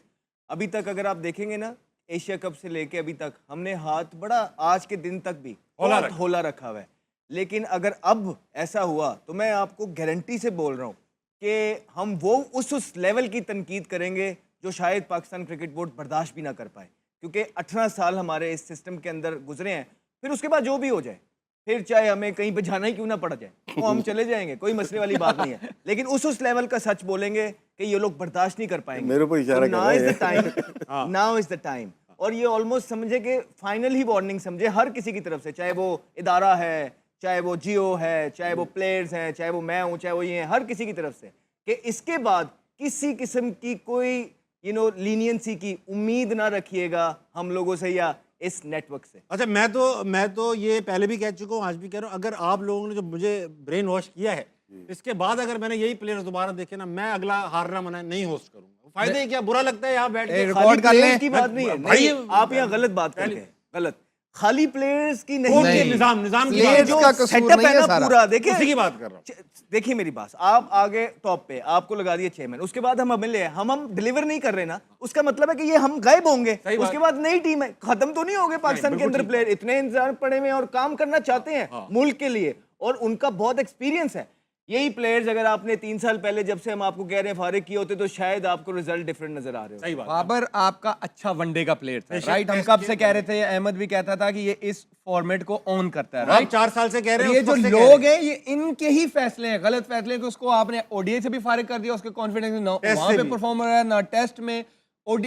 अभी तक अगर आप देखेंगे ना, एशिया कप से लेके अभी तक हमने हाथ बड़ा, आज के दिन तक भी होला रखा हुआ है, लेकिन अगर अब ऐसा हुआ तो मैं आपको गारंटी से बोल रहा हूँ कि हम वो उस लेवल की तनकीद करेंगे जो शायद पाकिस्तान क्रिकेट बोर्ड बर्दाश्त भी ना कर पाए, क्योंकि 18 साल हमारे इस सिस्टम के अंदर गुजरे हैं। फिर उसके बाद जो भी हो जाए, फिर चाहे हमें कहीं पे जाना ही क्यों ना पड़ जाए, तो हम चले जाएंगे, कोई मसले वाली बात नहीं है, लेकिन उस लेवल का सच बोलेंगे कि ये लोग बर्दाश्त नहीं कर पाएंगे। मेरे ऊपर इशारा कर रहे हैं, नाउ इज द टाइम। और ये ऑलमोस्ट समझे कि फाइनल ही वार्निंग समझे हर किसी की तरफ से, चाहे वो इदारा है, चाहे वो जियो है, चाहे वो प्लेयर्स हैं, चाहे वो मैं हूँ, चाहे वो ये हैं, हर किसी की तरफ से, कि इसके बाद किसी किस्म की कोई लीनियंसी की उम्मीद ना रखिएगा हम लोगों से या इस नेटवर्क से। अच्छा, मैं तो ये पहले भी कह चुका हूँ, आज भी कह रहा हूँ, अगर आप लोगों ने जो मुझे ब्रेन वॉश किया है, इसके बाद अगर मैंने यही प्लेयर्स दोबारा देखे ना, मैं अगला हारना मना नहीं होस्ट करूंगा। फायदे क्या, बुरा लगता है यहाँ बैठ के रिकॉर्ड कर ले की बात नहीं है भाई, नहीं, आप यहाँ गलत बात कर रहे हैं, गलत। खाली प्लेयर्स की नहीं, निजाम की ये बात जो का कसूर सेटअप नहीं है है ना सारा। पूरा, देखिए उसी की बात कर रहा हूँ। देखिए मेरी बात, आप आगे टॉप पे, आपको लगा दिए चेयरमैन, उसके बाद हम मिले, हम डिलीवर नहीं कर रहे ना, उसका मतलब है कि ये हम गायब होंगे, उसके बाद नई टीम है, खत्म तो नहीं हो गए पाकिस्तान के अंदर प्लेयर, इतने इंतजार पड़े हुए हैं और काम करना चाहते हैं मुल्क के लिए, और उनका बहुत एक्सपीरियंस है, यही प्लेयर्स अगर आपने 3 साल पहले जब से हम आपको कह रहे हैं फारिग किए होते तो शायद आपको रिजल्ट डिफरेंट नजर आ रहे हो। सही बात। बाबर आपका अच्छा वनडे का प्लेयर था, बेशक, राइट? हम टेस्ट कब से खेल कह रहे थे, अहमद भी कहता था कि ये इस फॉर्मेट को ऑन करता है, हम राइट? 4 साल से कह रहे हैं, ये उस जो वक्त से कह रहे लोग हैं। हैं ये इनके ही फैसले हैं, गलत फैसले हैं कि उसको आपने ओडीआई से भी फारिग कर दिया, उसके कॉन्फिडेंस ना टेस्ट वहां से पे भी। परफॉर्म हो रहा है ना टेस्ट में।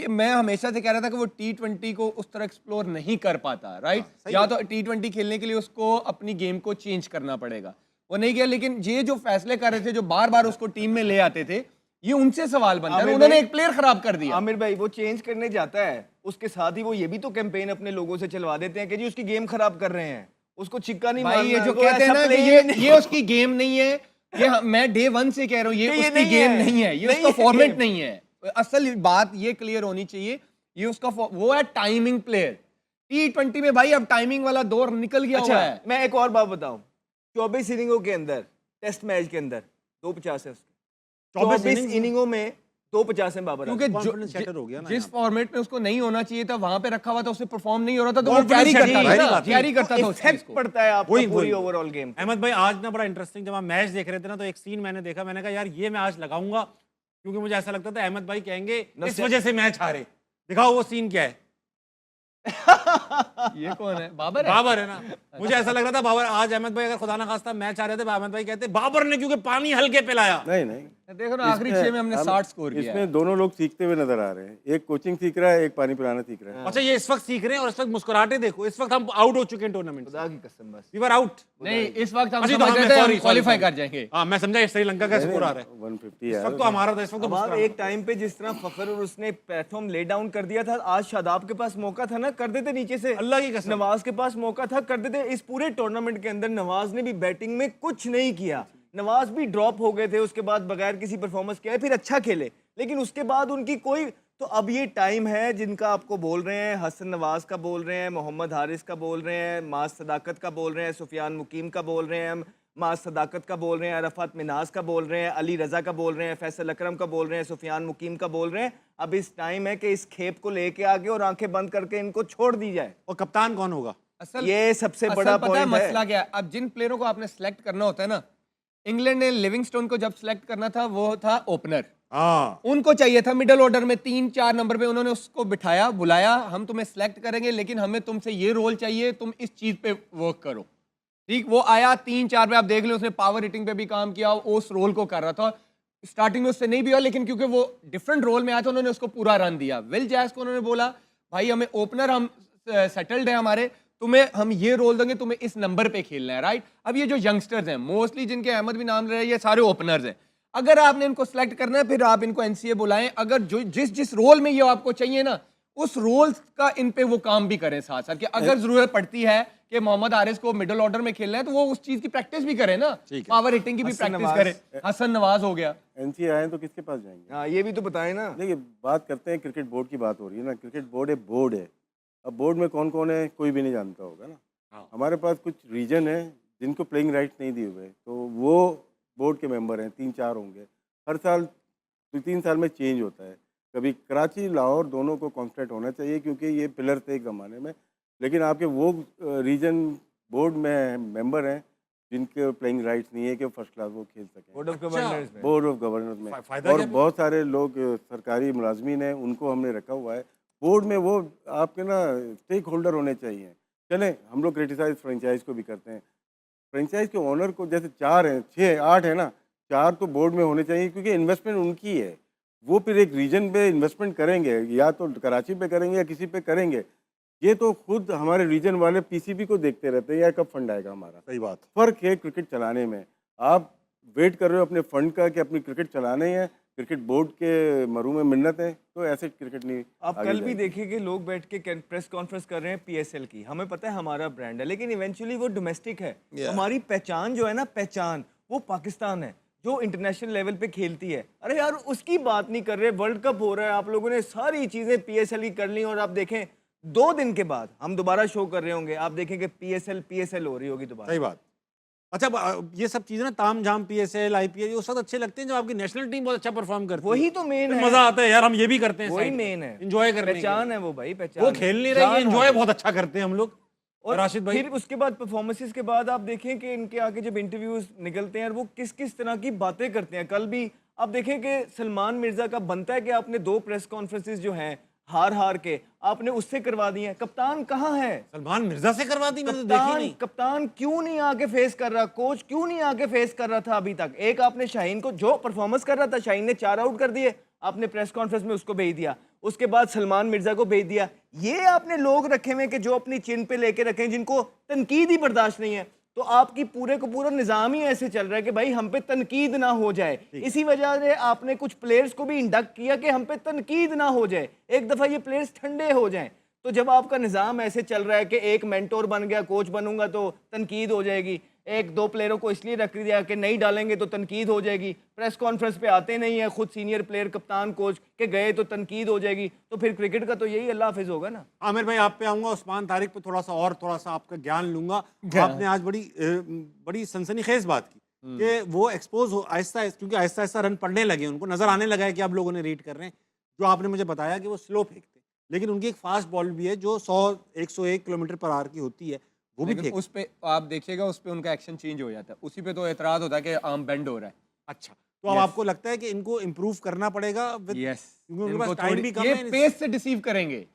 मैं हमेशा से कह रहा था कि वो T20 को उस तरह एक्सप्लोर नहीं कर पाता, राइट? सही या है। तो T20 खेलने के लिए उसको अपनी गेम को चेंज करना पड़ेगा, वो नहीं किया। लेकिन ये जो फैसले कर रहे थे, जो बार बार उसको टीम में ले आते थे, ये उनसे सवाल बनता है। आमिर उन्होंने भाई- एक प्लेयर खराब कर दिया। आमिर भाई वो चेंज करने जाता है, उसके साथ ही वो ये भी तो कैंपेन अपने लोगों से चलवा देते हैं कि जी उसकी गेम खराब कर रहे हैं, उसको छिक्का नहीं भाई मारना, ये जो वो कहते हैं ऐसा ना कि play ये नहीं- ये उसकी गेम नहीं है, मैं डे 1 से कह रहा हूँ ये कि ये उसकी नहीं गेम है, नहीं है, ये नहीं उसका है फॉर्मेट game। नहीं है। असल बात ये क्लियर होनी चाहिए, ये उसका वो है टाइमिंग प्लेयर। T20 में भाई अब टाइमिंग वाला दौर निकल गया हुआ है। अच्छा मैं एक और बात बताऊं, 24 इनिंगों के अंदर टेस्ट मैच के अंदर 250 है उसके, 24 इनिंगों में 250 है बाबर क्योंकि आजम। confidence setter हो गया ना जिस यहाँ। फॉर्मेट में उसको नहीं होना चाहिए था वहां पे रखा हुआ था, उससे परफॉर्म नहीं हो रहा था, तो वो Confidence कैरी setting, करता वही था, बात है। कैरी करता था उस चीज इफेक्ट को। पड़ता है आपका वही- पूरी वही। ओवरऑल गेम पे। अहमद भाई आज ना बड़ा इंटरेस्टिंग, जब हम मैच देख रहे थे ना तो एक सीन मैंने देखा, मैंने कहा यार ये मैं आज लगाऊंगा, क्योंकि मुझे ऐसा लगता था अहमद भाई कहेंगे इस वजह से मैच हारे। दिखाओ वो सीन क्या है। ये कौन है? बाबर है? बाबर है ना, मुझे ऐसा लग रहा था बाबर आज अहमद भाई अगर खुदा ना खास्ता मैच आ रहे थे, अहमद भाई कहते बाबर ने क्योंकि पानी हल्के पिलाया। नहीं नहीं, देखो ना आखिरी 6 में हमने 60 स्कोर किया है। इसमें दोनों लोग सीखते हुए नजर आ रहे हैं, एक कोचिंग सीख रहा है, एक पानी पिलाना सीख रहा है। अच्छा ये इस वक्त सीख रहे हैं और इस वक्त मुस्कुराहटे देखो, इस वक्त हम आउट हो चुके हैं टूर्नामेंट से, खुदा की कसम बस। We were out. नहीं इस वक्त हम अच्छा, तो समझ हमें रहे थे sorry, हम क्वालिफाई sorry, कर जाएंगे। हाँ मैं समझा श्रीलंका का स्कोर आ रहा है 150 इस यार। वक्त, तो हमारा था इस वक्त तो अब आप मुस्कुराहट। एक टाइम पे जिस तरह फखर और उसने प्लेटफॉर्म ले डाउन कर दिया था, आज शादाब के पास मौका था ना, कर देते नीचे से। अल्लाह की कसम। नवाज के पास मौका था, कर देते। इस पूरे टूर्नामेंट के अंदर नवाज ने भी बैटिंग में कुछ नहीं किया, नवाज भी ड्रॉप हो गए थे उसके बाद, बगैर किसी परफॉर्मेंस के आए, फिर अच्छा खेले, लेकिन उसके बाद उनकी कोई। तो अब ये टाइम है जिनका आपको बोल रहे हैं, हसन नवाज का बोल रहे हैं, मोहम्मद हारिस का बोल रहे हैं, माज सदाकत का बोल रहे हैं, सुफियान मुकीम का बोल रहे हैं, माज सदाकत का बोल रहे हैं, अरफात मिनाज का बोल रहे हैं, अली रजा का बोल रहे हैं, फैसल अकरम का बोल रहे हैं, सुफियान मुकीम का बोल रहे हैं। अब इस टाइम है कि इस खेप को लेके आगे और आंखें बंद करके इनको छोड़ दी जाए। और कप्तान कौन होगा? असल ये सबसे असल बड़ा पता है पॉइंट है। मसला क्या है? अब जिन प्लेयरों को आपने सेलेक्ट करना होता है ना, इंग्लैंड ने लिविंगस्टोन को जब सेलेक्ट करना था वो था ओपनर, हाँ उनको चाहिए था मिडिल ऑर्डर में 3-4 नंबर पे, उन्होंने उसको बिठाया, बुलाया, हम तुम्हें सेलेक्ट करेंगे लेकिन हमें तुमसे ये रोल चाहिए, तुम इस चीज पे वर्क करो। ठीक, वो आया 3-4 पे, आप देख लो उसने पावर हिटिंग पे भी काम किया, उस रोल को कर रहा था। स्टार्टिंग में उससे नहीं भी हुआ, लेकिन क्योंकि वो डिफरेंट रोल में आया था उन्होंने उसको पूरा रन दिया। विल जैस को उन्होंने बोला भाई हमें ओपनर, हम सेटल्ड है हमारे, तुम्हें हम ये रोल देंगे, तुम्हें इस नंबर पे खेलना है, राइट? अब ये जो यंगस्टर्स हैं मोस्टली जिनके अहमद भी नाम ले रहे हैं, ये सारे ओपनर्स हैं। अगर आपने इनको सेलेक्ट करना है फिर आप इनको एनसीए बुलाएं, अगर जो जिस रोल में ये आपको चाहिए ना, उस रोल का इन पे वो काम भी करें साथ साथ, कि अगर जरूरत पड़ती है कि मोहम्मद हारिस को मिडिल ऑर्डर में खेलना है तो वो उस चीज की प्रैक्टिस भी करे ना, पावर हिटिंग की भी हसन प्रैक्टिस नवाज। करे। हसन नवाज हो गया। एनसीए आए तो किसके पास जाएंगे? हाँ ये भी तो बताएं ना। देखिए बात करते हैं, क्रिकेट बोर्ड की बात हो रही है ना, क्रिकेट बोर्ड एक बोर्ड है। अब बोर्ड में कौन कौन है कोई भी नहीं जानता होगा ना। हाँ। हमारे पास कुछ रीजन है जिनको प्लेइंग राइट नहीं दिए हुए, तो वो बोर्ड के मेंबर हैं, 3-4 होंगे। हर साल 2-3 साल में चेंज होता है। कभी कराची लाहौर दोनों को कॉन्स्टेंट होना चाहिए क्योंकि ये पिलर थे एक ज़माने में, लेकिन आपके वो रीजन बोर्ड में मेंबर हैं जिनके प्लेइंग राइट्स नहीं है कि फर्स्ट क्लास वो खेल सकें बोर्ड ऑफ गवर्नर्स में बोर्ड ऑफ गवर्नर्स में। फायदा और क्या? बहुत सारे लोग सरकारी मुलाजमीन हैं, उनको हमने रखा हुआ है बोर्ड में। वो आपके ना स्टेक होल्डर होने चाहिए। चलें, हम लोग क्रिटिसाइज फ्रेंचाइज को भी करते हैं, फ्रेंचाइज के ओनर को जैसे 4 हैं 6-8 है ना, 4 तो बोर्ड में होने चाहिए क्योंकि इन्वेस्टमेंट उनकी है। वो फिर एक रीजन पे इन्वेस्टमेंट करेंगे, या तो कराची पे करेंगे या किसी पे करेंगे। ये तो खुद हमारे रीजन वाले पीसीबी को देखते रहते हैं, या कब फंड आएगा हमारा। सही बात। फ़र्क है क्रिकेट चलाने में। आप वेट कर रहे हो अपने फंड का कि अपनी क्रिकेट चलाने हैं, क्रिकेट बोर्ड के मरू में मिन्नत है, तो ऐसे क्रिकेट नहीं आप आगे कल भी जाएगी। देखिए कि लोग बैठ के प्रेस कॉन्फ्रेंस कर रहे हैं पीएसएल की। हमें पता है हमारा ब्रांड है, लेकिन इवेंचुअली वो डोमेस्टिक है। हमारी पहचान जो है ना, पहचान वो पाकिस्तान है जो इंटरनेशनल लेवल पे खेलती है। अरे यार उसकी बात नहीं कर रहे। वर्ल्ड कप हो रहा है, आप लोगों ने सारी चीजें पीएसएल की कर ली, और आप देखें 2 दिन के बाद हम दोबारा शो कर रहे होंगे, आप देखें कि पीएसएल हो रही होगी दोबारा। सही बात। अच्छा ये सब चीजें ना ताम झाम पीएसएल आईपीएल उस वक्त अच्छे लगते हैं जब आपकी नेशनल टीम बहुत अच्छा परफॉर्म करती है। वही तो मेन फिर है, मजा आता है यार, हम ये भी करते हैं, वही मेन है, एंजॉय करने के लिए। पहचान है वो भाई, पहचान वो है। खेल नहीं रही है, जान एंजॉय है। बहुत अच्छा करते हैं हम लोग। और राशिद भाई? फिर उसके बाद परफॉर्मेंसेस के बाद आप देखें कि इनके आगे जब इंटरव्यूज निकलते हैं वो किस किस तरह की बातें करते हैं। कल भी आप देखें कि सलमान मिर्जा का बनता है कि आपने 2 प्रेस कॉन्फ्रेंसेस जो हैं हार के आपने उससे करवा दी हैं। कप्तान कहाँ है? सलमान मिर्जा से करवा दी, मैंने तो देखी नहीं। कप्तान क्यों नहीं आके फेस कर रहा? कोच क्यों नहीं आके फेस कर रहा था अभी तक? एक आपने शाहीन को जो परफॉर्मेंस कर रहा था, शाहीन ने 4 आउट कर दिए, आपने प्रेस कॉन्फ्रेंस में उसको भेज दिया। उसके बाद सलमान मिर्जा को भेज दिया। ये आपने लोग रखे हुए कि जो अपनी चिन पे लेके रखे हैं, जिनको तनकीद ही बर्दाश्त नहीं है। तो आपकी पूरे को पूरा निज़ाम ही ऐसे चल रहा है कि भाई हम पे तनकीद ना हो जाए। इसी वजह से आपने कुछ प्लेयर्स को भी इंडक्ट किया कि हम पे तनकीद ना हो जाए, एक दफ़ा ये प्लेयर्स ठंडे हो जाएं। तो जब आपका निज़ाम ऐसे चल रहा है कि एक मेंटोर बन गया, कोच बनूंगा तो तनकीद हो जाएगी, 1-2 प्लेयरों को इसलिए रख दिया कि नहीं डालेंगे तो तनकीद हो जाएगी, प्रेस कॉन्फ्रेंस पे आते नहीं है खुद सीनियर प्लेयर कप्तान कोच के गए तो तनकीद हो जाएगी, तो फिर क्रिकेट का तो यही अल्लाह हाफिज होगा ना। आमिर भाई आप पे आऊंगा, उस्मान तारिक पे थोड़ा सा आपका ज्ञान लूंगा। आपने आज बड़ी सनसनीखेज बात की कि वो एक्सपोज हो आहिस्ता, क्योंकि आहिस्ता आहिस्ता रन पड़ने लगे, उनको नजर आने लगा है कि अब लोगों ने रीड कर रहे हैं। जो आपने मुझे बताया कि वो स्लो फेंकते, लेकिन उनकी एक फास्ट बॉल भी है जो 100-101 किलोमीटर पर आवर की होती है, वो भी फेंक। उस पे आप देखिएगा, उस पे उनका एक्शन चेंज हो जाता है। उसी पे तो एतराज होता है कि आर्म बेंड हो रहा है। अच्छा, तो अब आपको लगता है कि इनको इम्प्रूव करना पड़ेगा क्योंकि उनके पास टाइम भी कम ये है। पेस से डिसीव करेंगे।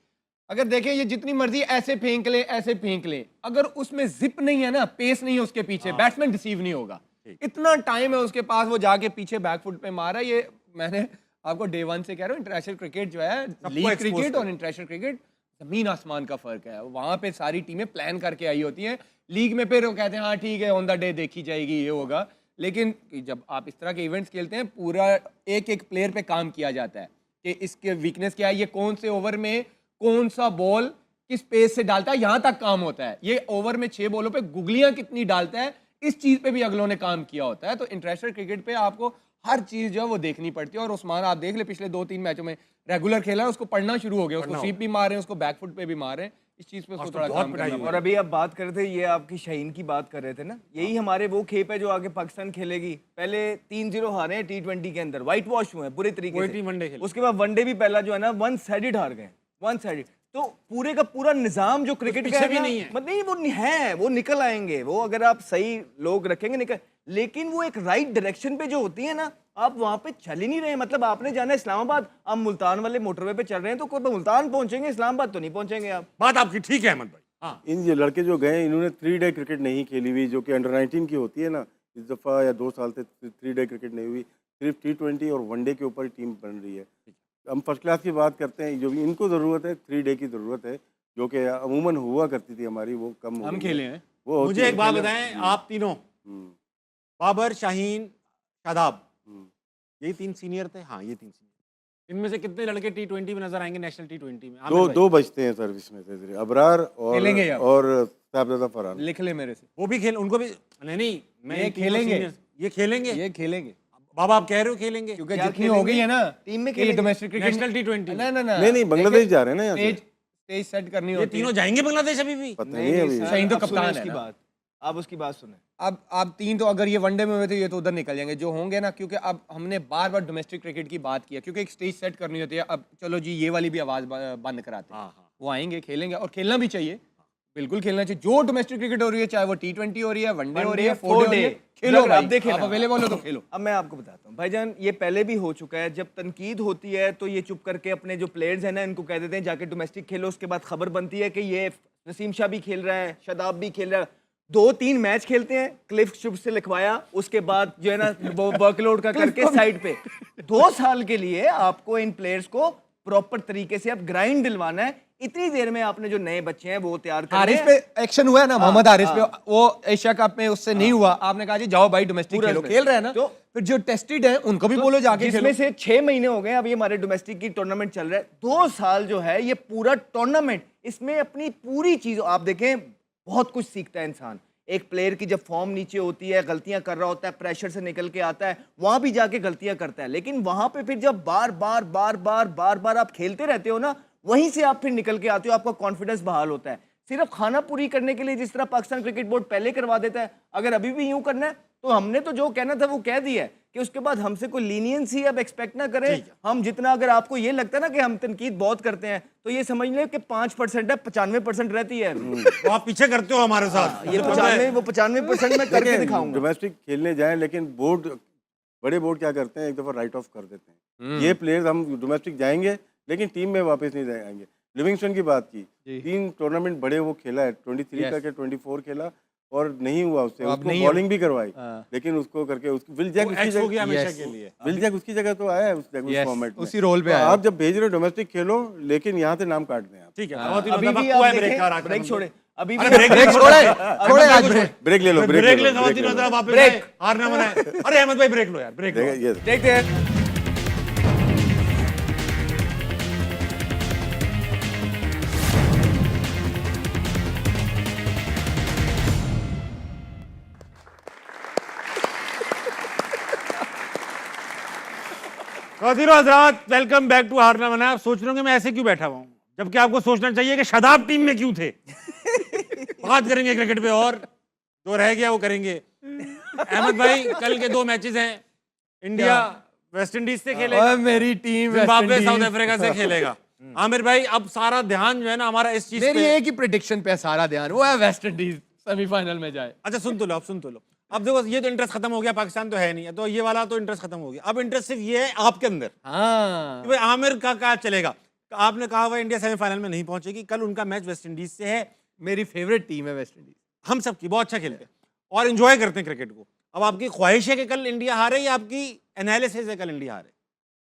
अगर देखें ये जितनी मर्जी ऐसे फेंक ले, ऐसे फेंक ले, अगर उसमें जिप नहीं है ना, पेस नहीं है उसके पीछे, बैट्समैन डिसीव नहीं होगा। इतना टाइम है उसके पास, वो जाके पीछे बैकफुट पे मारा। ये मैंने आपको डे 1 से कह रहा हूँ, इंटरनेशनल क्रिकेट जो है, लीग क्रिकेट और इंटरनेशनल क्रिकेट जमीन आसमान का फर्क है। वहां पे सारी टीमें प्लान करके आई होती हैं, लीग में फिर वो कहते हैं हाँ ठीक है ऑन द डे देखी जाएगी, ये होगा। लेकिन जब आप इस तरह के इवेंट्स खेलते हैं, पूरा एक एक प्लेयर पे काम किया जाता है कि इसके वीकनेस क्या है, ये कौन से ओवर में कौन सा बॉल किस पेस से डालता है, यहाँ तक काम होता है। ये ओवर में 6 बॉलों पे गुगलियां कितनी डालता है, इस चीज पे भी अगलों ने काम किया होता है। तो इंटरनेशनल क्रिकेट पे आपको हर चीज जो है वो देखनी पड़ती है। और उस्मान आप देख ले, पिछले 2-3 मैचों में रेगुलर खेला है, उसको पढ़ना शुरू हो गया, उसको स्वीप भी मार रहे हैं, उसको बैकफुट पे भी मार रहे हैं। इस चीज पे उसको थोड़ा काम करना और अभी आप बात कर रहे थे, ये आपकी शाहीन की बात कर रहे थे ना, यही हमारे वो खेप है जो आगे पाकिस्तान खेलेगी। पहले 3-0 हारे हैं T20 के अंदर, व्हाइट वॉश हुए हैं पूरे तरीके से। वनडे खेले, उसके बाद वनडे भी पहला जो है ना 1 साइडेड हार गए, 1 साइडेड। तो पूरे का पूरा निजाम जो क्रिकेट का भी नहीं है, मतलब नहीं, वो है, वो निकल आएंगे वो, अगर आप सही लोग रखेंगे निकल। लेकिन वो एक राइट डायरेक्शन पे जो होती है ना, आप वहां पे चल ही नहीं रहे। मतलब आपने जाना इस्लामाबाद, आप मुल्तान वाले मोटरवे पे चल रहे हैं, तो कोई मुल्तान पहुंचेंगे, इस्लामाबाद तो नहीं पहुंचेंगे आप। बात आपकी ठीक है अहमद भाई। हाँ, इन ये लड़के जो गए इन्होंने 3 डे क्रिकेट नहीं खेली हुई, जो कि अंडर 19 की होती है ना। इस दफ़ा या 2 साल से 3 डे क्रिकेट नहीं हुई, सिर्फ T20 और वनडे के ऊपर टीम बन रही है। हम फर्स्ट क्लास की बात करते हैं, जो भी इनको ज़रूरत है 3 डे की ज़रूरत है, जो कि अमूमन हुआ करती थी हमारी, वो कम हो हम गई है। खेले हैं। वो मुझे एक बात बताएं, आप तीनों बाबर, शाहीन, शादाब, यही 3 सीनियर थे। हाँ, ये 3 सीनियर। इनमें से कितने लड़के T20 में नजर आएंगे, नेशनल T20 में? दो बचते हैं सर्विस में से, अबरार और साहबजादा फरहान। लिख ले मेरे से, वो भी खेल, उनको भी नहीं, मैं ये खेलेंगे, ये खेलेंगे, ये खेलेंगे। बाबा आप कह रहे हो खेलेंगे, क्योंकि जितनी हो गई है ना टीम में कि डोमेस्टिक क्रिकेट, नेशनल T20 नहीं बांग्लादेश जा रहे हैं ना यहाँ से। स्टेज सेट करनी ये होती है। तीनों जाएंगे बांग्लादेश अभी भी? पता नहीं अभी। शाहीन तो अब सुने कप्तान है उसकी ना। बात, आप उसकी बात सुने। अब आप 3 तो अगर ये वनडे में हुए तो ये तो उधर निकल जाएंगे जो होंगे ना, क्योंकि अब हमने बार बार डोमेस्टिक क्रिकेट की बात किया, क्योंकि एक स्टेज सेट करनी होती है। अब चलो जी ये वाली भी आवाज बंद कराते हैं, वो आएंगे, खेलेंगे, और खेलना भी चाहिए, बिल्कुल खेलना चाहिए। जो डोमेस्टिक क्रिकेट हो रही है, चाहे वो T20 हो रही है, वनडे हो रही है, 4 डे, खेलो भाई, अब देखें आप ना, अवेलेबल हो तो खेलो। अब मैं आपको बताता हूँ भाईजान, ये पहले भी हो चुका है। जब तनकीद होती है तो ये चुप करके अपने जो प्लेयर्स हैं ना, इनको कह देते हैं जाके डोमेस्टिक खेलो। उसके बाद खबर बनती है कि ये नसीम शाह भी खेल रहा है, शादाब भी खेल रहा है, 2-3 मैच खेलते हैं, क्लिफ शुभ से लिखवाया, उसके बाद जो है ना वो वर्कलोड का करके साइड पे 2 साल के लिए आपको इन प्लेयर्स को प्रॉपर तरीके से अब ग्राइंड दिलवाना है। इतनी देर में आपने जो नए बच्चे हैं वो तैयार कर हारिस पे एक्शन हुआ है ना, मोहम्मद हारिस पे, वो एशिया कप में उससे नहीं हुआ, आपने कहा जी जाओ भाई डोमेस्टिक खेलो, खेल रहे हैं ना, तो फिर जो टेस्टेड है उनको भी बोलो जाके खेलो। जिसमें से 6 महीने हो गए, अभी हमारे डोमेस्टिक की टूर्नामेंट चल रहा है। 2 साल जो है ये पूरा टूर्नामेंट, इसमें अपनी पूरी चीज आप देखें, बहुत कुछ सीखता है इंसान। एक प्लेयर की जब फॉर्म नीचे होती है, गलतियां कर रहा होता है, प्रेशर से निकल के आता है, वहां भी जाके गलतियां करता है, लेकिन वहां पे फिर जब बार बार आप खेलते रहते हो ना, वहीं से आप फिर निकल के आते हो, आपका कॉन्फिडेंस बहाल होता है। सिर्फ खाना पूरी करने के लिए जिस तरह पाकिस्तान क्रिकेट बोर्ड पहले करवा देता है, अगर अभी भी यूं करना है तो हमने तो जो कहना था वो कह दिया है कि उसके बाद हमसे कोई लीनियंसी अब एक्सपेक्ट ना करें। हम जितना, अगर आपको ये लगता है ना कि हम तनकीद बहुत करते हैं, तो ये समझ लें कि 5% है, 95% रहती है। तो आप पीछे करते हो हमारे साथ। ये 95% मैं करके दिखाऊंगा। डोमेस्टिक खेलने जाएं, लेकिन बोर्ड, बड़े बोर्ड क्या करते हैं, एक दफ़ा राइट ऑफ कर देते हैं। ये प्लेयर्स हम डोमेस्टिक जाएंगे लेकिन टीम में वापस नहीं जाएंगे। लिविंगस्टन की बात की, 3 टूर्नामेंट बड़े वो खेला है, 23 करके 24 खेला और नहीं हुआ उससे, उसको बॉलिंग भी करवाई, लेकिन उसको करके उसको विल जैक उसकी जगह, हमेशा के लिए विल जैक उसकी जगह तो आया है उस फॉर्मेट में, उसी रोल पे तो आया। आप जब भेज रहे हो डोमेस्टिक खेलो, लेकिन यहाँ से नाम काट दें आप। ठीक है, अभी भी आप देखें, ब्रेक छोड़े, अभी भी ब्रेक छोड़े आज ब्रेक। ब्रेक ले लो, ब्रेक ले, ब्रेक खवातीन ले लो। वापस ब्रेक। आए, हार ना मनाए। अरे अहमद भाई ब्रेक लो यार, ब्रेक लो। ये देखते हैं। खवातीन हज़रात, वेलकम बैक टू हारना मना। आप सोच रहे होंगे मैं ऐसे क्यों बैठा हुआ हूँ, जबकि आपको सोचना चाहिए कि शादाब टीम में क्यों थे। बात करेंगे क्रिकेट पे, और जो रह गया वो करेंगे। अहमद भाई, कल के 2 मैचेस हैं, इंडिया वेस्ट इंडीज से खेलेगा, और मेरी टीम जिम्बाब्वे साउथ अफ्रीका से खेलेगा। आमिर भाई, अब सारा ध्यान जो है ना हमारा इस चीज मेरी पे। एक ही प्रेडिक्शन पे है सारा ध्यान, वो है वेस्ट इंडीज सेमीफाइनल में जाए। अच्छा सुन तो लो, अब सुन तो लो। अब देखो, ये तो इंटरेस्ट खत्म हो गया, पाकिस्तान तो है नहीं, तो ये वाला तो इंटरेस्ट खत्म हो गया। अब इंटरेस्ट सिर्फ ये है आपके अंदर हाँ कि भाई आमिर का क्या चलेगा। आपने कहा हुआ इंडिया सेमीफाइनल में नहीं पहुंचेगी, कल उनका मैच वेस्ट इंडीज से है। मेरी फेवरेट टीम है वेस्ट इंडीज। हम सबकी बहुत अच्छा खेलते हैं और एंजॉय करते हैं क्रिकेट को। अब आपकी ख्वाहिश है कि कल इंडिया हारे, या आपकी एनालिसिस है कल इंडिया हारे?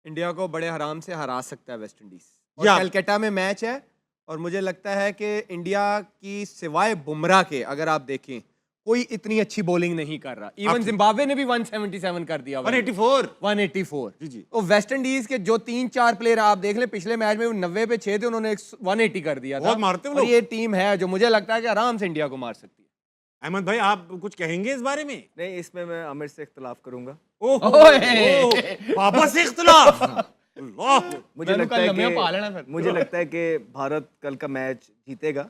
इंडिया को बड़े आराम से हरा सकता है वेस्ट इंडीज। या- और कलकत्ता में मैच है, और मुझे लगता है कि इंडिया की सिवाय बुमराह के, अगर आप देखें, कोई इतनी अच्छी बॉलिंग नहीं कर रहा। इवन जिम्बाब्वे ने भी 177 कर दिया, 184 जी जी। तो वेस्ट इंडीज के जो 3-4 प्लेयर आप देख लें, पिछले मैच में 90 पे 6 थे, उन्होंने 180 कर दिया था। बहुत मारते हैं वो और लोग। ये टीम है जो मुझे लगता है कि आराम से इंडिया को मार सकती है। अहमद भाई, आप कुछ कहेंगे इस बारे में? नहीं, इसमें मैं आमिर से इख्तलाफ करूंगा। वापस से इख्तिलाफ। अल्लाह। मुझे लगता है फिर। कि मुझे लगता है कि भारत कल का मैच जीतेगा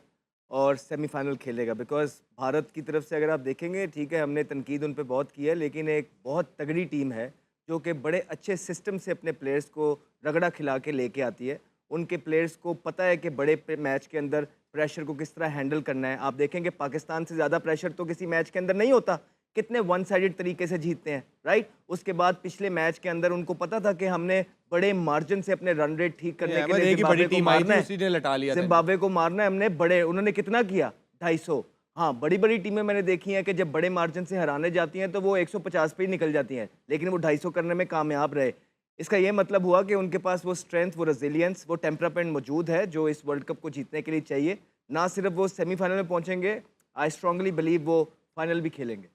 और सेमीफाइनल खेलेगा। बिकॉज भारत की तरफ से अगर आप देखेंगे, ठीक है, हमने तनकीद उन पे बहुत की है, लेकिन एक बहुत तगड़ी टीम है जो कि बड़े अच्छे सिस्टम से अपने प्लेयर्स को रगड़ा खिला के लेके आती है। उनके प्लेयर्स को पता है कि बड़े मैच के अंदर प्रेशर को किस तरह हैंडल करना है। आप देखेंगे पाकिस्तान से ज़्यादा प्रेशर तो किसी मैच के अंदर नहीं होता, कितने वन साइडेड तरीके से जीतते हैं, राइट। उसके बाद पिछले मैच के अंदर उनको पता था कि हमने बड़े मार्जिन से अपने रन रेट ठीक करने के लिए बड़ी जिम्बाब्वे को टीम आई मारना थी, है। उसी ने लटा लिया था। जिम्बाब्वे को मारना है हमने। बड़े उन्होंने कितना किया, 250। हाँ, बड़ी बड़ी टीमें मैंने देखी हैं कि जब बड़े मार्जिन से हराने जाती हैं तो वो 150 पे ही निकल जाती हैं, लेकिन वो 250 करने में कामयाब रहे। इसका ये मतलब हुआ कि उनके पास वो स्ट्रेंथ, वो रेजिलियंस, वो टेम्परामेंट मौजूद है जो इस वर्ल्ड कप को जीतने के लिए चाहिए। ना सिर्फ वो सेमीफाइनल में पहुंचेंगे, आई स्ट्रांगली बिलीव वो फाइनल भी खेलेंगे।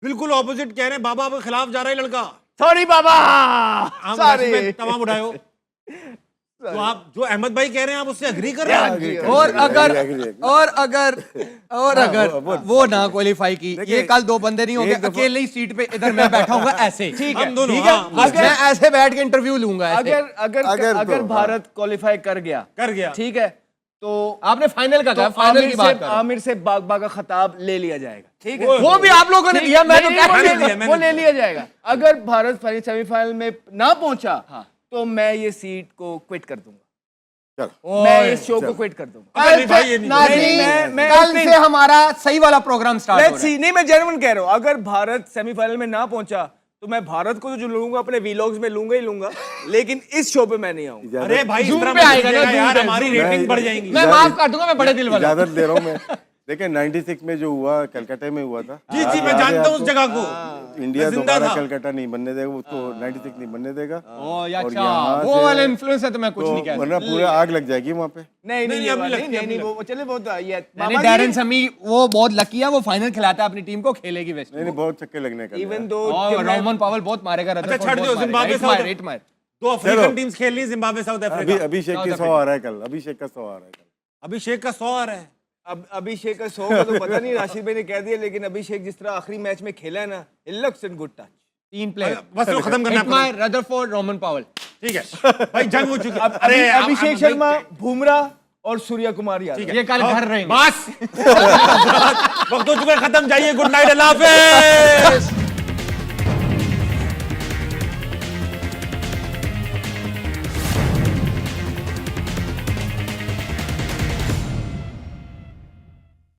बिल्कुल ऑपोजिट कह रहे हैं, बाबा के खिलाफ जा रहा है लड़का। सॉरी बाबा, आप सॉरी। वैसे में तमाम उठाओ। तो आप जो अहमद भाई कह रहे हैं, आप उससे अग्री कर रहे हैं? और अगर वो ना क्वालिफाई की, ये कल 2 बंदे नहीं होंगे, अकेले ही सीट पे इधर मैं बैठा हूँ ऐसे। ठीक हम है, दोनों, ठीक है। हाँ, बस मैं ऐसे बैठ के इंटरव्यू लूंगा ऐसे। अगर भारत क्वालिफाई कर गया, ठीक है, तो आपने फाइनल का कहा, फाइनल की बात कर रहा हूं। आमिर से बागबा का खिताब ले लिया जाएगा, ठीक है। वो भी आप लोगों ने दिया, मैं तो कह मैंने रहा दिया, वो ले लिया जाएगा। अगर भारत सेमीफाइनल में ना पहुंचा, तो मैं ये सीट को क्विट कर दूंगा। मैं इस शो को क्विट कर दूंगा। अरे भाई, ये नहीं। नाज़रीन, मैं कल से हमारा सही वाला प्रोग्राम स्टार्ट हो लेट्स रहा है। सी, नहीं मैं जेन्युइन कह रहा हूं, अगर भारत सेमीफाइनल में ना पहुंचा तो मैं भारत को जो लूंगा अपने वीलॉग्स में लूंगा ही लूंगा, लेकिन इस शो पे मैं नहीं आऊंगा। अरे भाई, इस Zoom तरह पे मत आएगा ना, कीजिएगा Zoom यार, पे, हमारी Zoom पे। रेटिंग बढ़ जाएंगी। मैं माफ कर दूंगा, मैं बड़े दिल वाला। इजाजत दे रहा हूँ मैं। देखिए 96 में जो हुआ कलकत्ता में हुआ था। जी जी, मैं याद है जानता हूँ उस आपको? जगह को। इंडिया मैं जिंदा दोबारा था। कलकत्ता नहीं बनने देगा, उसको 96 नहीं बनने देगा। और अच्छा, यहाँ वो से- वाला इन्फ्लुएंस है तो मैं कुछ तो नहीं कह वरना पूरा आग लग जाएगी वहाँ पे। नहीं नहीं, नहीं अभी लगती है, नहीं अभी नहीं, वो चले बहुत ये मैंने डैरन समी, वो बहुत लकी है, वो फाइनल खिलाता है अपनी टीम को, खेलेगी वेस्ट। नहीं बहुत चक्के लगने का। इवन दो और रोमन पावल बहुत मारेगा। अच्छा, छੱਡ दियो, जिम्बाब्वे साउथ। मार। 2 अफ्रीकन टीम्स खेल रही है, जिम्बाब्वे साउथ अफ्रीका। अभिषेक के 100 आ रहा है कल, अभिषेक का 100 आ रहा है कल। अभिषेक का 100 आ रहा है। अब अभिषेक का 100 का तो पता नहीं, राशिद भाई ने कह दिया, लेकिन अभिषेक जिस तरह आखिरी मैच में खेला है ना, it looks in good touch. 3 player बस वो खत्म करना है। रदरफोर्ड, रोमन पावल। ठीक है भाई, जंग हो चुकी है। अरे अभिषेक शर्मा, बुमराह और सूर्या कुमार यादव। ये कल घर रहेंगे। बस वक्त हो चुका है खत्म, जाइए, गुड नाइट, अल्लाह हाफिज।